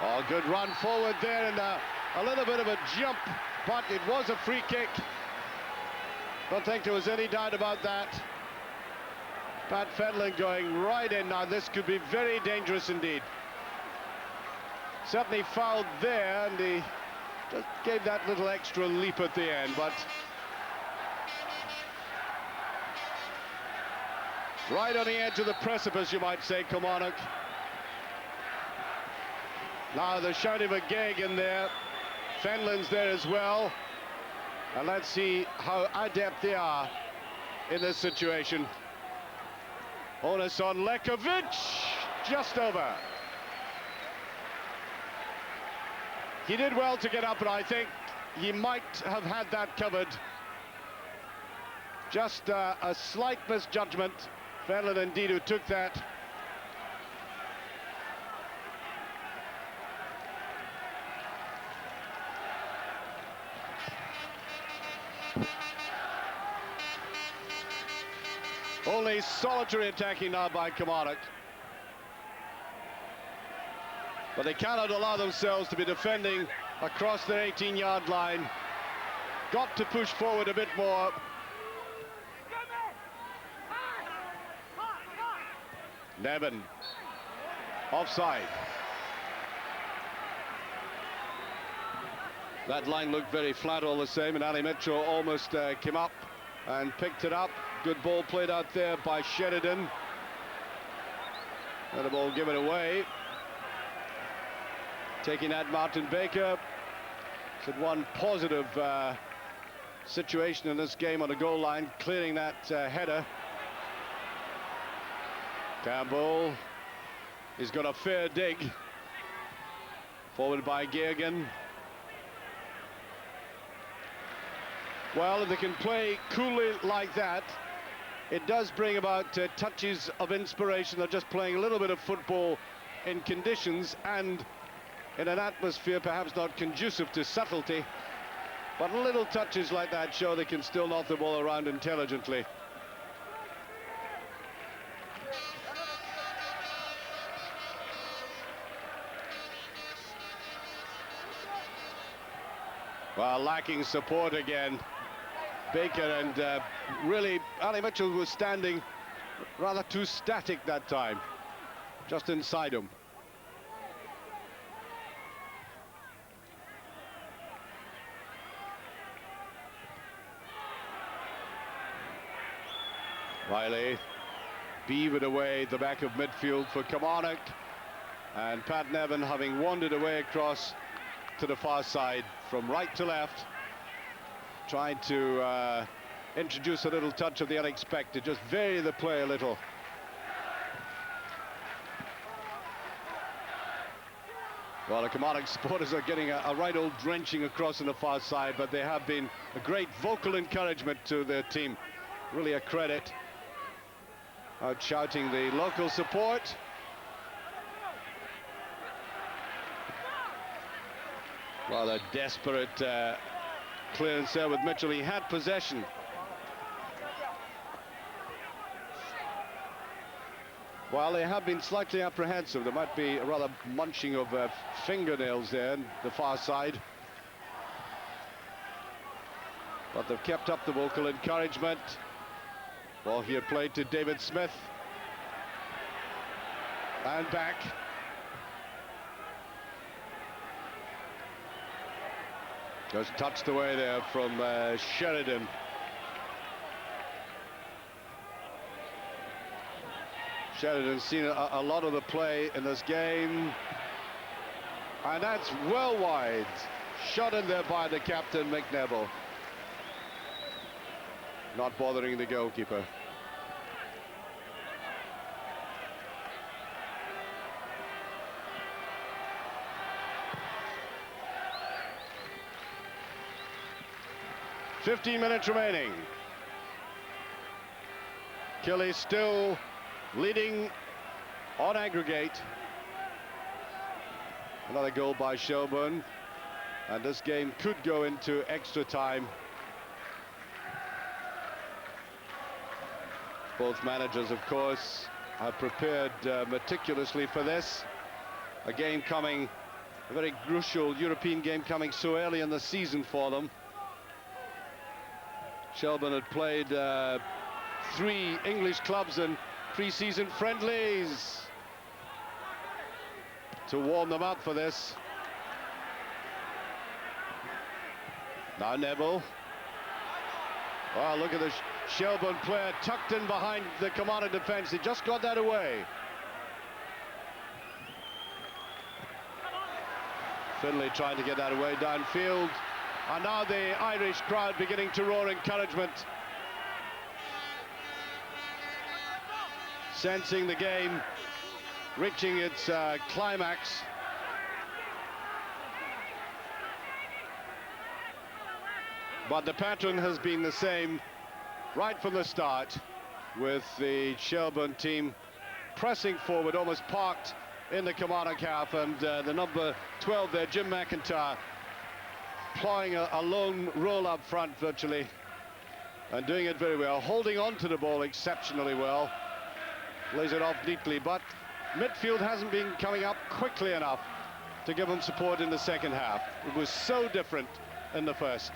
Oh, good run forward there, and a little bit of a jump, but it was a free kick. Don't think there was any doubt about that. Pat Fenlon going right in. Now this could be very dangerous indeed. Certainly fouled there, and he just gave that little extra leap at the end, but right on the edge of the precipice, you might say, Kilmarnock. Now the shouting of a gag in there. Fenlon's there as well. And let's see how adept they are in this situation. Onus on Lekovic, just over. He did well to get up, and I think he might have had that covered. Just a slight misjudgment. Fenlon indeed who took that. Only solitary attacking now by Kilmarnock. But they cannot allow themselves to be defending across their 18-yard line. Got to push forward a bit more. Nevin. Offside. That line looked very flat all the same, and Ali Mitchell almost came up and picked it up. Good ball played out there by Sheridan. And the ball given away. Taking that, Martin Baker. It's one positive situation in this game on the goal line, clearing that header. Campbell, he's got a fair dig. Forward by Gagan. Well, if they can play coolly like that, it does bring about touches of inspiration. They're just playing a little bit of football in conditions and in an atmosphere perhaps not conducive to subtlety, but little touches like that show they can still knock the ball around intelligently. Well, lacking support again. Baker, and really Ali Mitchell was standing rather too static that time, just inside him. Riley beavered away at the back of midfield for Kilmarnock, and Pat Nevin, having wandered away across to the far side from right to left, trying to introduce a little touch of the unexpected, just vary the play a little. Well, the Kilmarnock supporters are getting a right old drenching across on the far side, but they have been a great vocal encouragement to their team. Really a credit. Out shouting the local support. Well, a desperate clearance there with Mitchell. He had possession. While they have been slightly apprehensive, there might be a rather munching of fingernails there on the far side. But they've kept up the vocal encouragement. Ball here played to David Smith. And back. Just touched away there from Sheridan. Sheridan's seen a lot of the play in this game. And that's well wide. Shot in there by the captain, McNeville. Not bothering the goalkeeper. "15 minutes remaining. Killy still leading on aggregate. Another goal by Shelbourne, and this game could go into extra time. Both managers, of course, have prepared meticulously for this. A game coming, a very crucial European game coming so early in the season for them. Shelbourne had played 3 English clubs in pre-season friendlies to warm them up for this. Now Neville. Oh, look at the Shelbourne player tucked in behind the Kilmarnock defence. He just got that away. Finlay trying to get that away downfield. And now the Irish crowd beginning to roar encouragement. Sensing the game reaching its climax. But the pattern has been the same right from the start, with the Shelbourne team pressing forward, almost parked in the Kilmarnock half, and the number 12 there, Jim McIntyre, plying a lone roll up front virtually, and doing it very well, holding on to the ball exceptionally well. Lays it off neatly, but midfield hasn't been coming up quickly enough to give them support in the second half. It was so different in the first.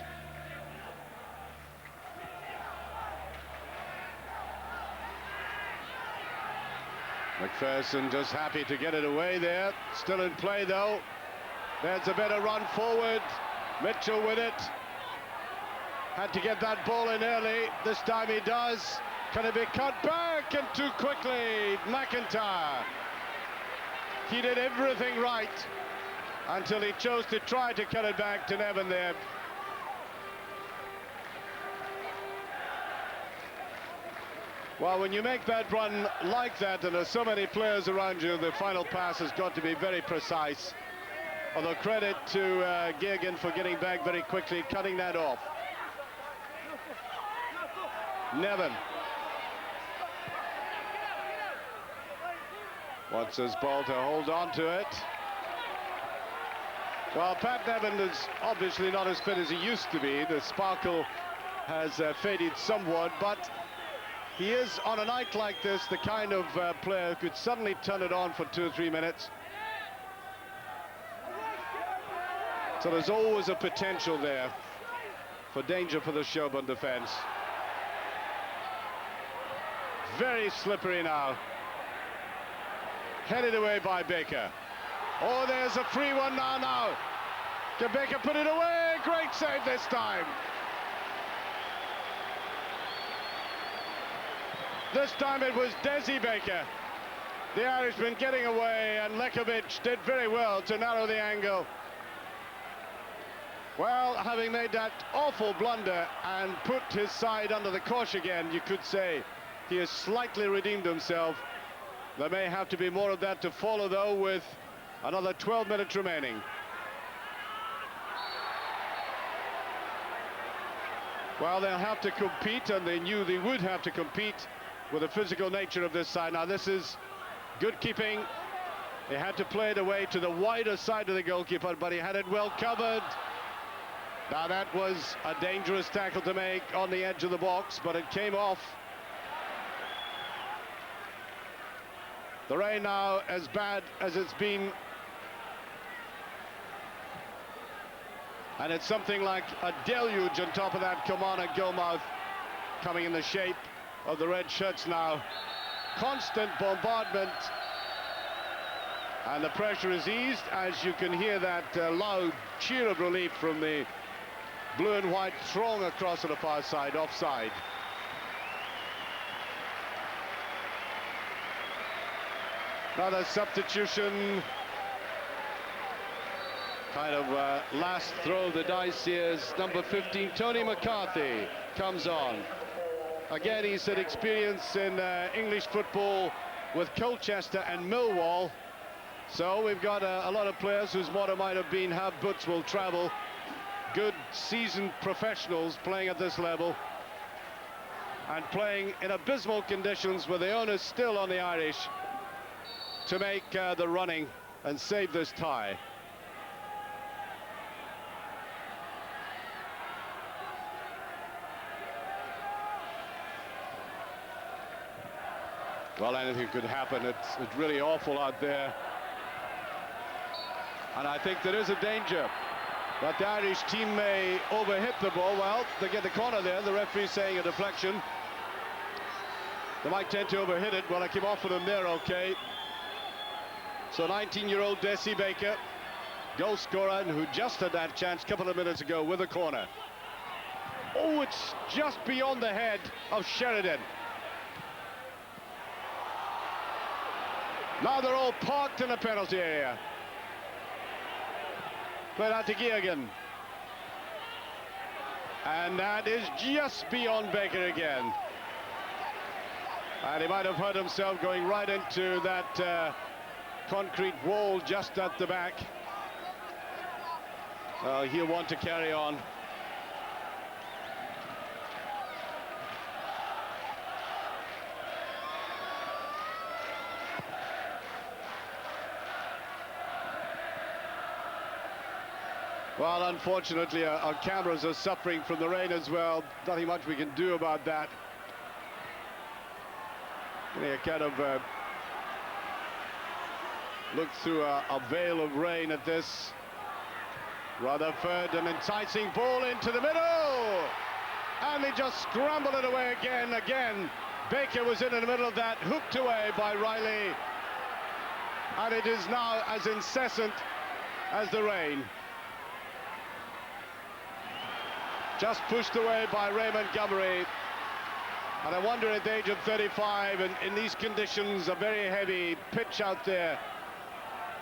McPherson just happy to get it away there. Still in play though. There's a better run forward. Mitchell with it. Had to get that ball in early. This time he does. Can it be cut back? And too quickly, McIntyre. He did everything right until he chose to try to cut it back to Nevin there. Well, when you make that run like that and there's so many players around you, the final pass has got to be very precise. Although credit to Geoghegan for getting back very quickly, cutting that off. Nevin wants his ball to hold on to it. Well, Pat Nevin is obviously not as fit as he used to be. The sparkle has faded somewhat, but he is, on a night like this, the kind of player who could suddenly turn it on for 2 or 3 minutes. So there's always a potential there for danger for the Shelbourne defence. Very slippery now. Headed away by Baker. Oh, there's a free one now. Can Baker put it away? Great save this time. This time it was Desi Baker, the Irishman, getting away, and Lekovic did very well to narrow the angle. Well, having made that awful blunder and put his side under the cosh again, you could say he has slightly redeemed himself. There may have to be more of that to follow, though, with Another 12 minutes remaining. Well, they'll have to compete, and they knew they would have to compete with the physical nature of this side. Now, this is good keeping. They had to play it away to the wider side of the goalkeeper, but he had it well covered. Now, that was a dangerous tackle to make on the edge of the box, but it came off. The rain now as bad as it's been. And it's something like a deluge on top of that Kilmarnock goalmouth, coming in the shape of the red shirts now. Constant bombardment. And the pressure is eased as you can hear that loud cheer of relief from the blue and white throng across to the far side, offside. Another substitution. Kind of last throw of the dice here is number 15, Tony McCarthy, comes on. Again, he's had experience in English football with Colchester and Millwall. So we've got a lot of players whose motto might have been, have boots will travel. Good seasoned professionals playing at this level. And playing in abysmal conditions with the onus still on the Irish to make the running and save this tie. Well, anything could happen. It's really awful out there. And I think there is a danger that the Irish team may overhit the ball. Well, they get the corner there. The referee's saying a deflection. They might tend to overhit it. Well, I came off of them there, okay. So 19-year-old Desi Baker, goal scorer, who just had that chance a couple of minutes ago with a corner. Oh, it's just beyond the head of Sheridan. Now they're all parked in the penalty area. Played out to Geoghegan. And that is just beyond Baker again. And he might have hurt himself going right into that concrete wall just at the back. He'll want to carry on. Well, unfortunately, our cameras are suffering from the rain as well. Nothing much we can do about that. A kind of look through a veil of rain at this. Rutherford, an enticing ball into the middle. And they just scramble it away again. Baker was in the middle of that, hooked away by Riley. And it is now as incessant as the rain. Just pushed away by Ray Montgomery. And I wonder at the age of 35, and in these conditions, a very heavy pitch out there,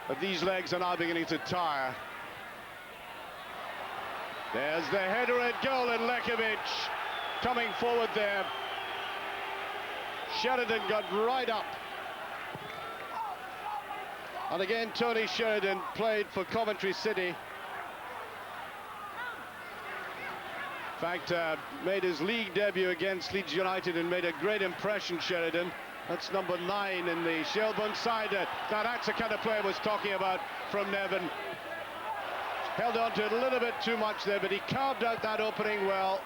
that these legs are now beginning to tire. There's the header at goal, and Lekovic coming forward there. Sheridan got right up. And again, Tony Sheridan played for Coventry City. In fact, made his league debut against Leeds United and made a great impression, Sheridan. That's number 9 in the Shelbourne side. Now that's the kind of play I was talking about from Nevin. Held on to it a little bit too much there, but he carved out that opening well.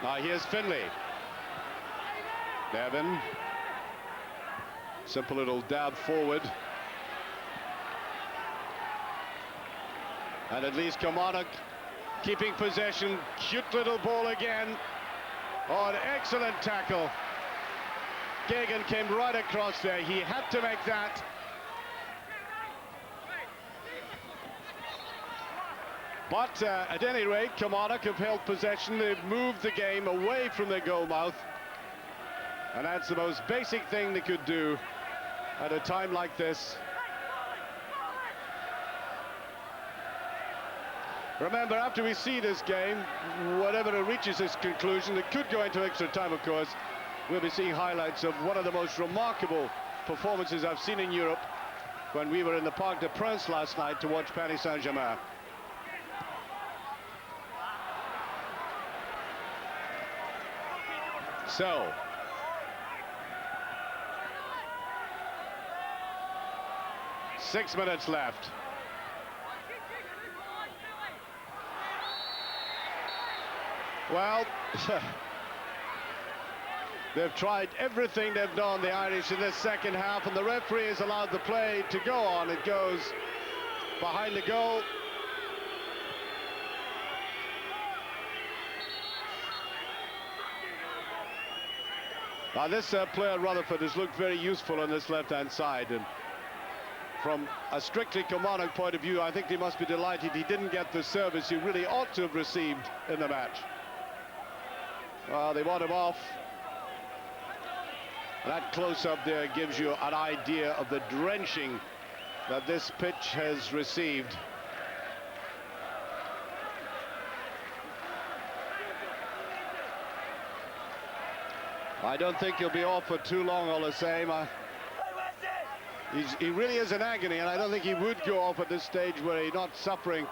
Now here's Finlay. Nevin. Simple little dab forward. And at least Kilmarnock keeping possession. Cute little ball again. Oh, an excellent tackle. Geoghegan came right across there. He had to make that. But at any rate, Kilmarnock have held possession. They've moved the game away from their goal mouth. And that's the most basic thing they could do at a time like this. Remember, after we see this game, whatever it reaches its conclusion, it could go into extra time, of course. We'll be seeing highlights of one of the most remarkable performances I've seen in Europe. when we were in the Parc des Princes last night to watch Paris Saint-Germain. So, six minutes left. Well, they've tried everything they've done, the Irish, in this second half, and the referee has allowed the play to go on. It goes behind the goal. Now this player, Rutherford, has looked very useful on this left-hand side, and from a strictly Kilmarnock point of view, I think they must be delighted he didn't get the service he really ought to have received in the match. Well, they want him off. That close-up there gives you an idea of the drenching that this pitch has received. I don't think he'll be off for too long all the same. He really is in agony, and I don't think he would go off at this stage where he's not suffering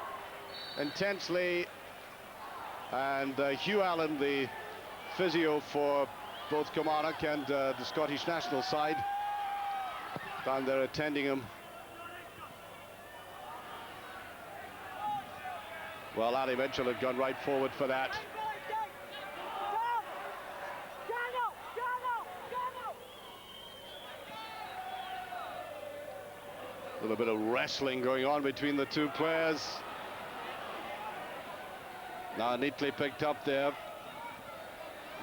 intensely. And Hugh Allen, the physio for both Kilmarnock and the Scottish national side, down there attending him. Well, Ali Mitchell had gone right forward for that. A little bit of wrestling going on between the two players. Now neatly picked up there.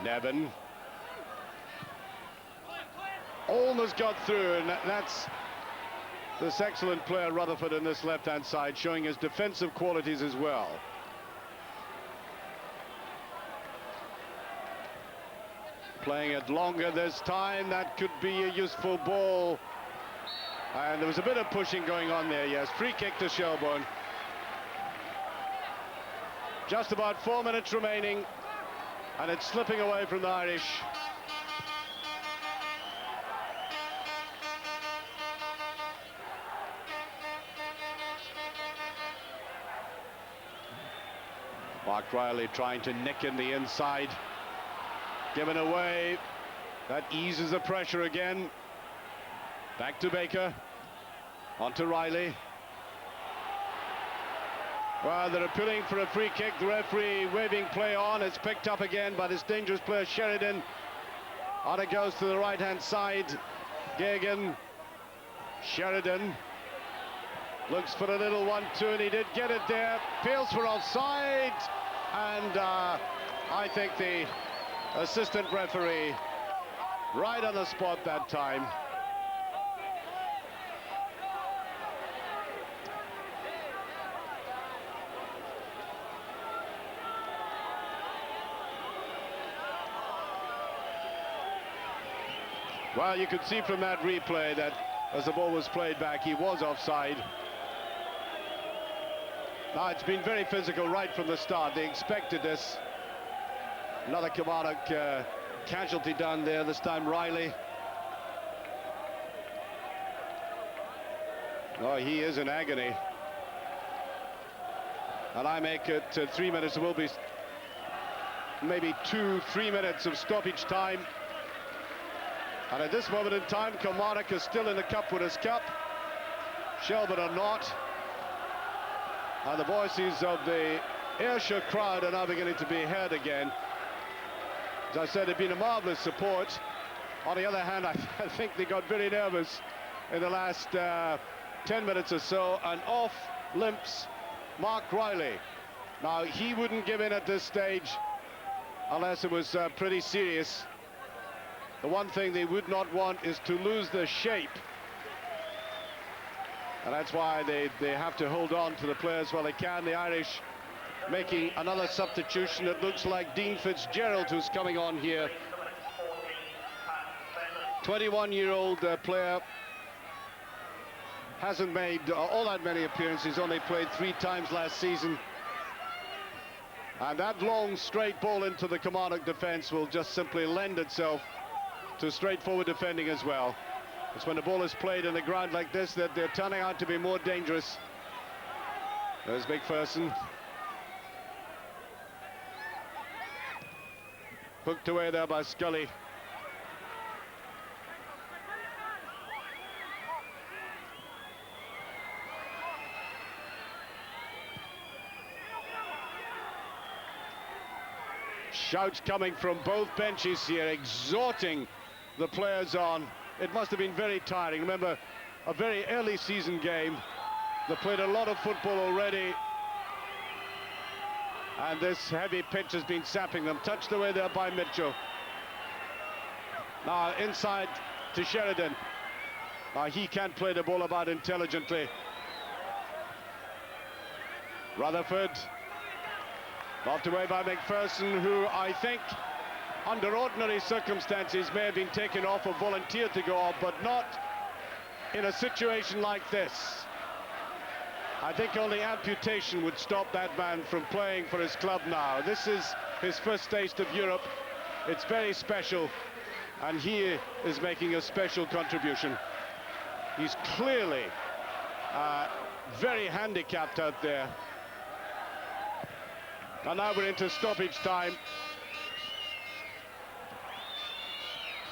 Nevin. Almost got through, and that's this excellent player Rutherford in this left-hand side, showing his defensive qualities as well. Playing it longer this time, that could be a useful ball. And there was a bit of pushing going on there, yes. Free kick to Shelbourne. Just about 4 minutes remaining, and it's slipping away from the Irish. Mark Riley trying to nick in the inside. Given away. That eases the pressure again. Back to Baker. On to Riley. Well, they're appealing for a free kick. The referee waving play on. It's picked up again by this dangerous player Sheridan. On it goes to the right-hand side. Gagan. Sheridan. Looks for a little 1-2, and he did get it there. Appeals for offside. And I think the assistant referee right on the spot that time. Well, you could see from that replay that as the ball was played back, he was offside. Now, it's been very physical right from the start. They expected this. Another Kilmarnock casualty down there, this time Riley. Oh, he is in agony. And I make it 3 minutes. There will be maybe 2-3 minutes of stoppage time. And at this moment in time, Kilmarnock is still in the Cup Winners' Cup. Shelbourne are not. And the voices of the Ayrshire crowd are now beginning to be heard again. As I said, they've been a marvellous support. On the other hand, I think they got very nervous in the last 10 minutes or so, and off limps Mark Riley. Now, he wouldn't give in at this stage unless it was pretty serious. The one thing they would not want is to lose the shape. And that's why they have to hold on to the players while they can. The Irish making another substitution. It looks like Dean Fitzgerald who's coming on here. 21-year-old player. Hasn't made all that many appearances, only played 3 times last season. And that long straight ball into the Kilmarnock defence will just simply lend itself to straightforward defending as well. It's when the ball is played in the ground like this that they're turning out to be more dangerous. There's McPherson. Hooked away there by Scully. Shouts coming from both benches here, exhorting the players on. It must have been very tiring. Remember, a very early season game. They played a lot of football already. And this heavy pitch has been sapping them. Touched away there by Mitchell. Now inside to Sheridan. Now he can't play the ball about intelligently. Rutherford. Knocked away by McPherson, who I think under ordinary circumstances may have been taken off or volunteered to go off, but not in a situation like this. I think only amputation would stop that man from playing for his club now. This is his first taste of Europe. It's very special, and he is making a special contribution. He's clearly very handicapped out there. And now we're into stoppage time.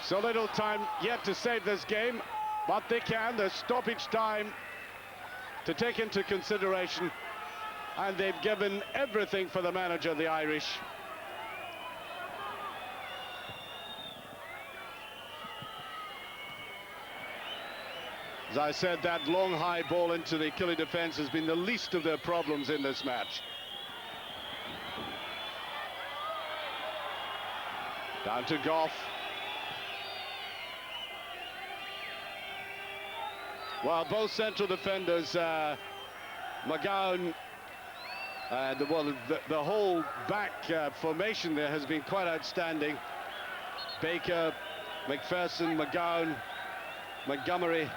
So little time yet to save this game, but they can. There's stoppage time to take into consideration, and they've given everything for the manager, the Irish. As I said, that long high ball into the Killie defence has been the least of their problems in this match. Down to Goff. Well, both central defenders, McGowan, the whole back formation there has been quite outstanding. Baker, McPherson, McGowan, Montgomery.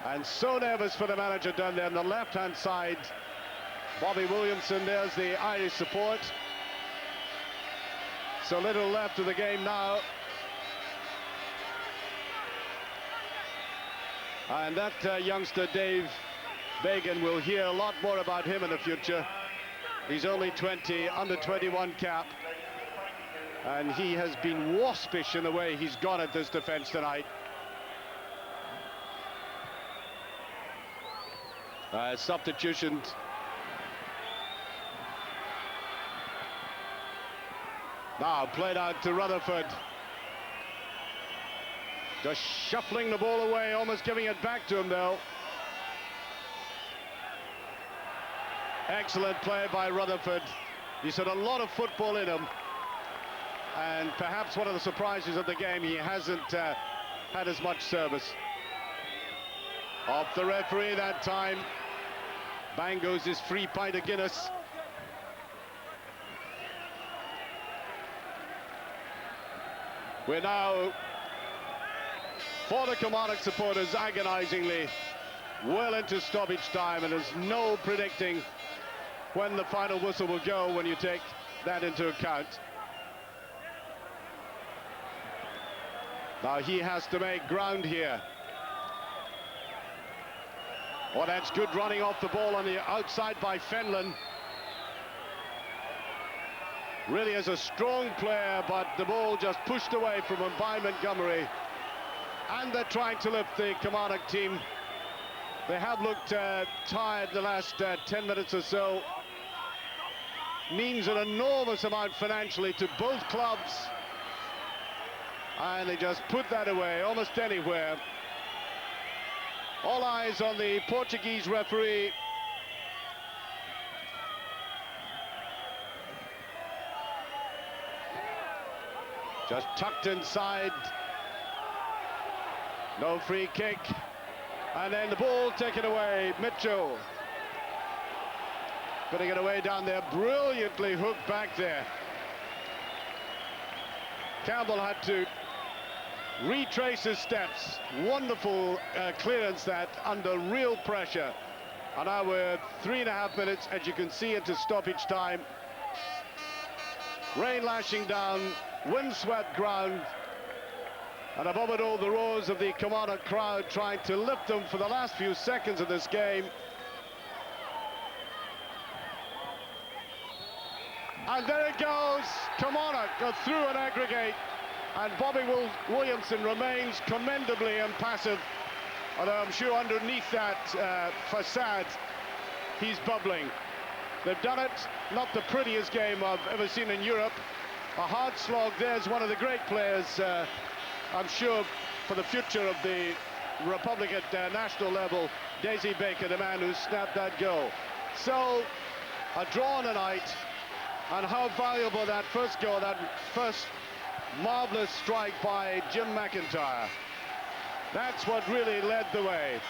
And so nervous for the manager down there on the left-hand side. Bobby Williamson, there's the Irish support. So little left of the game now. And that youngster, Dave Bagan, we'll hear a lot more about him in the future. He's only 20, under 21 cap. And he has been waspish in the way he's gone at this defence tonight. Substitution. Now played out to Rutherford. Just shuffling the ball away, almost giving it back to him though. Excellent play by Rutherford. He's had a lot of football in him. And perhaps one of the surprises of the game, he hasn't had as much service. Off the referee that time. Bang goes his free pint of Guinness. We're now, for the Kilmarnock supporters, agonizingly well into stoppage time, and there's no predicting when the final whistle will go when you take that into account. Now he has to make ground here. Oh, that's good running off the ball on the outside by Fenlon. Really is a strong player, but the ball just pushed away from him by Montgomery. And they're trying to lift the Kilmarnock team. They have looked tired the last 10 minutes or so. Means an enormous amount financially to both clubs. And they just put that away almost anywhere. All eyes on the Portuguese referee. Just tucked inside. No free kick. And then the ball taken away. Mitchell. Putting it away down there. Brilliantly hooked back there. Campbell had to retrace his steps. Wonderful clearance that under real pressure. And now we're 3.5 minutes, as you can see, into stoppage time. Rain lashing down, windswept ground. And above it all, the roars of the Kilmarnock crowd trying to lift them for the last few seconds of this game. And there it goes. Kilmarnock go through and aggregate. And Bobby Williamson remains commendably impassive. Although I'm sure underneath that facade, he's bubbling. They've done it. Not the prettiest game I've ever seen in Europe. A hard slog. There's one of the great players, I'm sure, for the future of the Republic at national level, Daisy Baker, the man who snapped that goal. So, a draw tonight, and how valuable that first goal, that first marvellous strike by Jim McIntyre. That's what really led the way.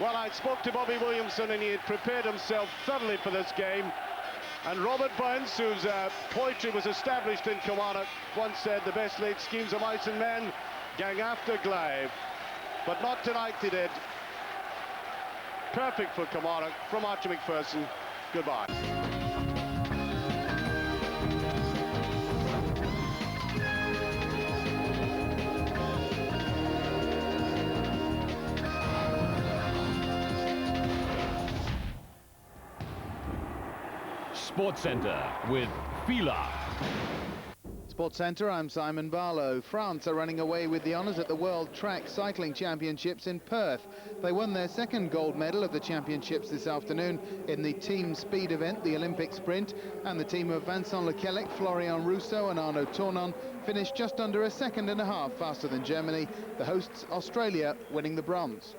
Well, I spoke to Bobby Williamson, and he had prepared himself thoroughly for this game. And Robert Burns, whose poetry was established in Kilmarnock, once said the best laid schemes of mice and men gang after Glyve. But not tonight, they did. Perfect for Kilmarnock. From Archie McPherson, goodbye. Sports Centre with Fila. Sports Centre, I'm Simon Barlow. France are running away with the honours at the World Track Cycling Championships in Perth. They won their second gold medal of the championships this afternoon in the team speed event, the Olympic sprint, and the team of Vincent Leclerc, Florian Rousseau and Arnaud Tournon finished just under a second and a half faster than Germany, the hosts Australia winning the bronze.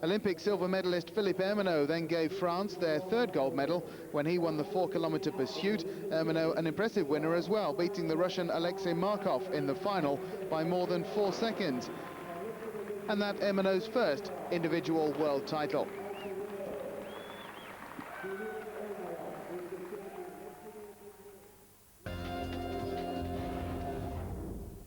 Olympic silver medalist Philippe Ermenot then gave France their third gold medal when he won the 4-kilometre pursuit. Ermenot an impressive winner as well, beating the Russian Alexei Markov in the final by more than 4 seconds. And that Ermenot's first individual world title.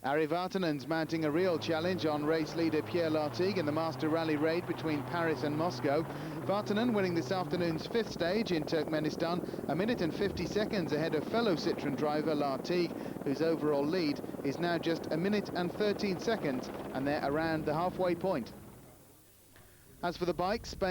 Ari Vartanen's mounting a real challenge on race leader Pierre Lartigue in the Master Rally raid between Paris and Moscow. Vartanen winning this afternoon's 5th stage in Turkmenistan, a minute and 50 seconds ahead of fellow Citroën driver Lartigue, whose overall lead is now just a minute and 13 seconds, and they're around the halfway point. As for the bike, Spain